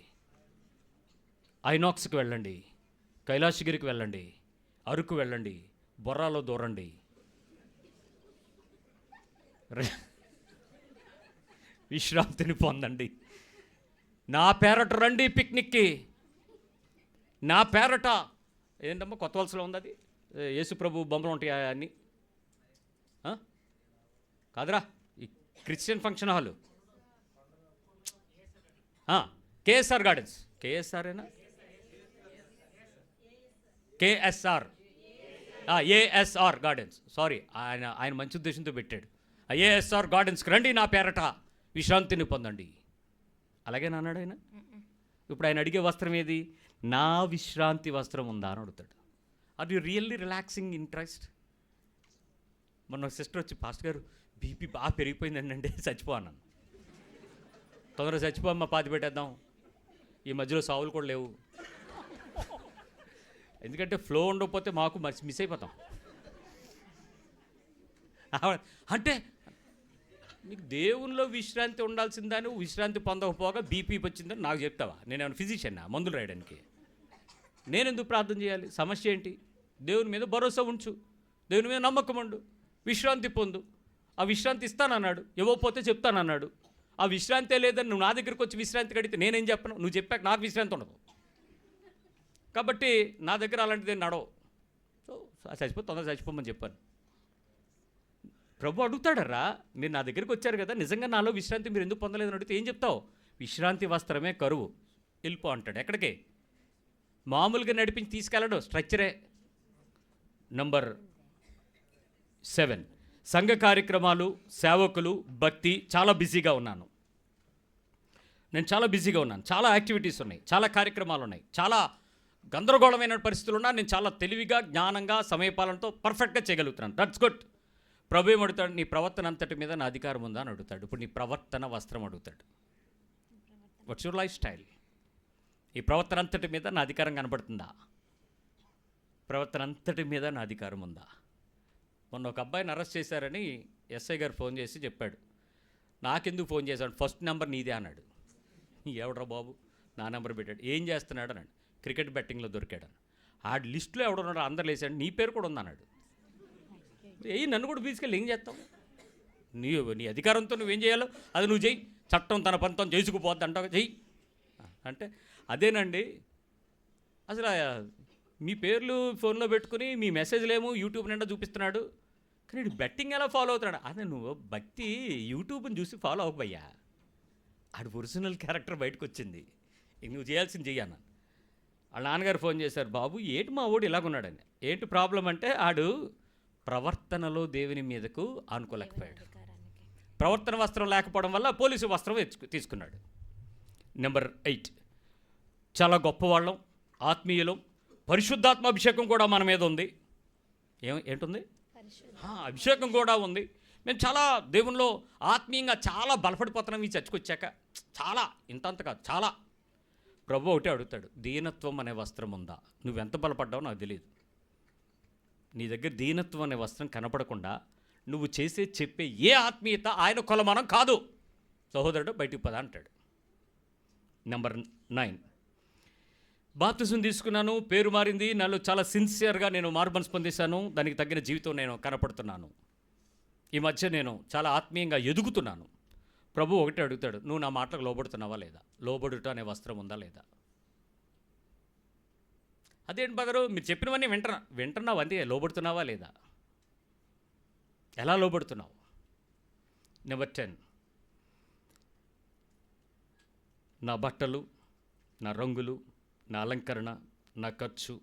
ఐనాక్స్కి వెళ్ళండి, కైలాసగిరికి వెళ్ళండి, అరకు వెళ్ళండి, బొర్రాలో దూరండి, విశ్రాంతిని పొందండి. నా పేరట రండి పిక్నిక్కి, నా పేరట. ఏంటమ్మా కొత్త వలసలో ఉంది అది, యేసుప్రభు బొమ్మలు ఉంటాయి అన్నీ కాదురా, ఈ Christian function hall, KSR gardens, కేఎస్ఆర్ఏనా, కేఎస్ఆర్, ఏఎస్ఆర్ గార్డెన్స్, సారీ, ఆయన మంచి ఉద్దేశంతో పెట్టాడు. ఏఎస్ఆర్ గార్డెన్స్కి రండి, నా పేరట విశ్రాంతిని పొందండి. అలాగే అన్నాడు ఆయన. ఇప్పుడు ఆయన అడిగే వస్త్రం ఏది? నా విశ్రాంతి వస్త్రం ఉందా అని అడుగుతాడు. Are you really relaxing interest? మొన్న సిస్టర్ వచ్చి, పాస్టర్ గారు బీపీ బాగా పెరిగిపోయిందండి అంటే చచ్చిపో అన్నాను. తొందరగా చచ్చిపోమ్మా, పాతి పెట్టేద్దాం, ఈ మధ్యలో సావులు కూడా లేవు. ఎందుకంటే ఫ్లో ఉండకపోతే మాకు మిస్ అయిపోతాం. అంటే నీకు దేవునిలో విశ్రాంతి ఉండాల్సిందని విశ్రాంతి పొందకపోగా బీపీ వచ్చిందని నాకు చెప్తావా? నేనేమైనా ఫిజిషియన్నా మందులు రాయడానికి? నేను ఎందుకు ప్రార్థన చేయాలి? సమస్య ఏంటి? దేవుని మీద భరోసా ఉంచు, దేవుని మీద నమ్మకం ఉండు, విశ్రాంతి పొందు. ఆ విశ్రాంతి ఇస్తానన్నాడు, ఇవ్వకపోతే చెప్తానన్నాడు. ఆ విశ్రాంతే లేదని నువ్వు నా దగ్గరికి వచ్చి విశ్రాంతి కడిగితే నేనేం చెప్పను? నువ్వు చెప్పాక నాకు విశ్రాంతి ఉండదు. కాబట్టి నా దగ్గర అలాంటిది నడవు. సో తొందరగా చచ్చిపోమని చెప్పాను. ప్రభు అడుగుతాడరా, మీరు నా దగ్గరికి వచ్చారు కదా, నిజంగా నాలో విశ్రాంతి మీరు ఎందుకు పొందలేదని అడిగితే ఏం చెప్తావు? విశ్రాంతి వస్త్రమే కరువు, వెళ్ళిపో అంటాడు. ఎక్కడికి? మామూలుగా నడిపించి తీసుకెళ్ళడు, స్ట్రక్చరే. నంబర్ 7, సంఘ కార్యక్రమాలు, సేవకులు, భక్తి. చాలా బిజీగా ఉన్నాను, నేను చాలా బిజీగా ఉన్నాను, చాలా యాక్టివిటీస్ ఉన్నాయి, చాలా కార్యక్రమాలు ఉన్నాయి, చాలా గందరగోళమైన పరిస్థితులు ఉన్నా నేను చాలా తెలివిగా, జ్ఞానంగా, సమయపాలనతో పర్ఫెక్ట్గా చేయగలుగుతున్నాను. That's good. ప్రభు ఏం అడుగుతాడు? నీ ప్రవర్తన అంతటి మీద నా అధికారం ఉందా అని అడుగుతాడు. ఇప్పుడు నీ ప్రవర్తన వస్త్రం అడుగుతాడు. What's your life style? ఈ ప్రవర్తన అంతటి మీద నా అధికారం కనబడుతుందా? ప్రవర్తన అంతటి మీద నా అధికారం ఉందా? మొన్న ఒక అబ్బాయిని అరెస్ట్ చేశారని ఎస్ఐ గారు ఫోన్ చేసి చెప్పాడు. నాకెందుకు ఫోన్ చేశాడు? ఫస్ట్ నెంబర్ నీదే అన్నాడు. ఎవడరా బాబు నా నెంబర్ పెట్టాడు. ఏం చేస్తున్నాడు అన్నాడు. క్రికెట్ బెట్టింగ్లో దొరికాడు. ఆ లిస్టులో ఎవడున్నాడు? అందరు లేచాడు, నీ పేరు కూడా ఉందన్నాడు. నన్ను కూడా తీసుకెళ్ళి ఏం చేస్తావు? నీ అధికారంతో నువ్వేం చేయాలో అది నువ్వు చెయ్యి, చట్టం తన పనితో చేసుకుపోద్ది అంటావు, చెయ్యి అంటే అదేనండి. అసలు మీ పేర్లు ఫోన్లో పెట్టుకుని మీ మెసేజ్లేమో యూట్యూబ్ నిండా చూపిస్తున్నాడు, కానీ బెట్టింగ్ ఎలా ఫాలో అవుతున్నాడు? అదే నువ్వు భక్తి యూట్యూబ్ని చూసి ఫాలో అవ్వయ్యా, ఆడు ఒరిజినల్ క్యారెక్టర్ బయటకు వచ్చింది, నువ్వు చేయాల్సింది చెయ్యన్నా. వాళ్ళ నాన్నగారు ఫోన్ చేశారు, బాబు ఏంటి మా ఓడు ఇలాగున్నాడని. ఏంటి ప్రాబ్లం అంటే ఆడు ప్రవర్తనలో దేవుని మీదకు ఆనుకోలేకపోయాడు. ప్రవర్తన వస్త్రం లేకపోవడం వల్ల పోలీసు వస్త్రం తీసుకున్నాడు. నెంబర్ 8, చాలా గొప్పవాళ్ళం, ఆత్మీయులం, పరిశుద్ధాత్మ అభిషేకం కూడా మన మీద ఉంది. ఏంటుంది? అభిషేకం కూడా ఉంది. మేము చాలా దేవునిలో ఆత్మీయంగా చాలా బలపడిపోతున్నాం ఈ చర్చకు వచ్చాక. చాలా, ఇంతంత కాదు, చాలా. ప్రభు ఒకటే అడుగుతాడు, దీనత్వం అనే వస్త్రం ఉందా? నువ్వెంత బలపడ్డావో నాకు తెలియదు. నీ దగ్గర దీనత్వం అనే వస్త్రం కనపడకుండా నువ్వు చెప్పే ఏ ఆత్మీయత ఆయన కొలమానం కాదు. సహోదరుడు బయటికి పద అంటాడు. నెంబర్ 9, బాప్తిజం తీసుకున్నాను, పేరు మారింది, నాలో చాలా సిన్సియర్గా నేను మార్మన్స్ పొందేశాను, దానికి తగిన జీవితం నేను కనపడుతున్నాను. ఈ మధ్య నేను చాలా ఆత్మీయంగా ఎదుగుతున్నాను. ప్రభు ఒకటే అడుగుతాడు, నువ్వు నా మాటలకు లోబడుతున్నావా లేదా? లోబడుట అనే వస్త్రం ఉందా లేదా? అదేంటి బదరు, మీరు చెప్పినవన్నీ వింటున్నావు అంతే, లోబడుతున్నావా లేదా? ఎలా లోబడుతున్నావు? నెంబర్ 10, నా బట్టలు, నా రంగులు, నా అలంకరణ, నా ఖర్చు,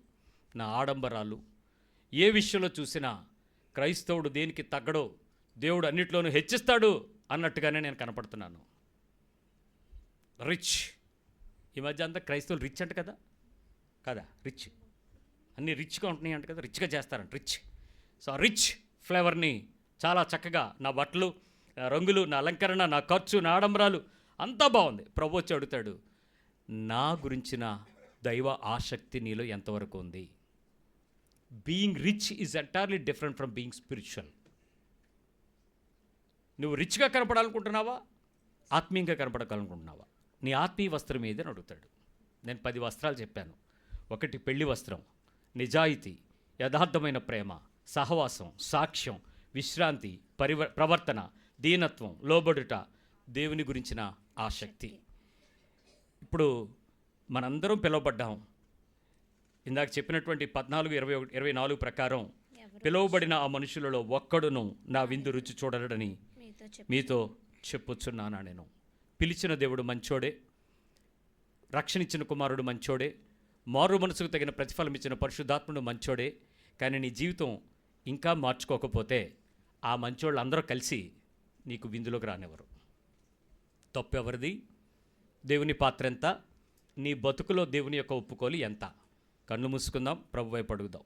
నా ఆడంబరాలు ఏ విషయంలో చూసినా క్రైస్తవుడు దేనికి తగ్గడో దేవుడు అన్నిట్లోనూ హెచ్చిస్తాడు అన్నట్టుగానే నేను కనపడుతున్నాను. రిచ్, ఈ మధ్య అంతా క్రైస్తవులు రిచ్ అంట కదా, రిచ్, అన్నీ రిచ్గా ఉంటున్నాయి అంట కదా, రిచ్గా చేస్తారంట, రిచ్. సో ఆ రిచ్ ఫ్లేవర్ని చాలా చక్కగా, నా బట్టలు, నా రంగులు, నా అలంకరణ, నా ఖర్చు, నా ఆడంబరాలు అంతా బాగుంది. ప్రభు వచ్చి అడుగుతాడు, నా గురించిన దైవ ఆసక్తి నీలో ఎంతవరకు ఉంది? Being rich is entirely different from being spiritual. నువ్వు రిచ్గా కనపడాలనుకుంటున్నావా, ఆత్మీయంగా కనపడాలనుకుంటున్నావా? నీ ఆత్మీయ వస్త్రం ఏదని అడుగుతాడు. నేను 10 వస్త్రాలు చెప్పాను. 1 పెళ్లి వస్త్రం, నిజాయితీ, యథార్థమైన ప్రేమ, సహవాసం, సాక్ష్యం, విశ్రాంతి, ప్రవర్తన, దీనత్వం, లోబడుట, దేవుని గురించిన ఆసక్తి. ఇప్పుడు మనందరం పిలువబడ్డాం. ఇందాక చెప్పినటువంటి 14, 21, 24 ప్రకారం పిలువబడిన ఆ మనుషులలో ఒక్కడును నా విందు రుచి చూడడని మీతో చెప్పుచున్నానా నేను. పిలిచిన దేవుడు మంచోడే, రక్షణ ఇచ్చిన కుమారుడు మంచోడే, మారు మనసుకు తగిన ప్రతిఫలం ఇచ్చిన పరిశుద్ధాత్ముడు మంచోడే. కానీ నీ జీవితం ఇంకా మార్చుకోకపోతే ఆ మంచోళ్ళు అందరూ కలిసి నీకు విందులోకి రానివ్వరు. తప్పు ఎవరిది? దేవుని పాత్ర ఎంత? నీ బతుకులో దేవుని యొక్క ఒప్పుకోలు ఎంత? కళ్ళు మూసుకుందాం, ప్రభు వైపు అడుగుదాం.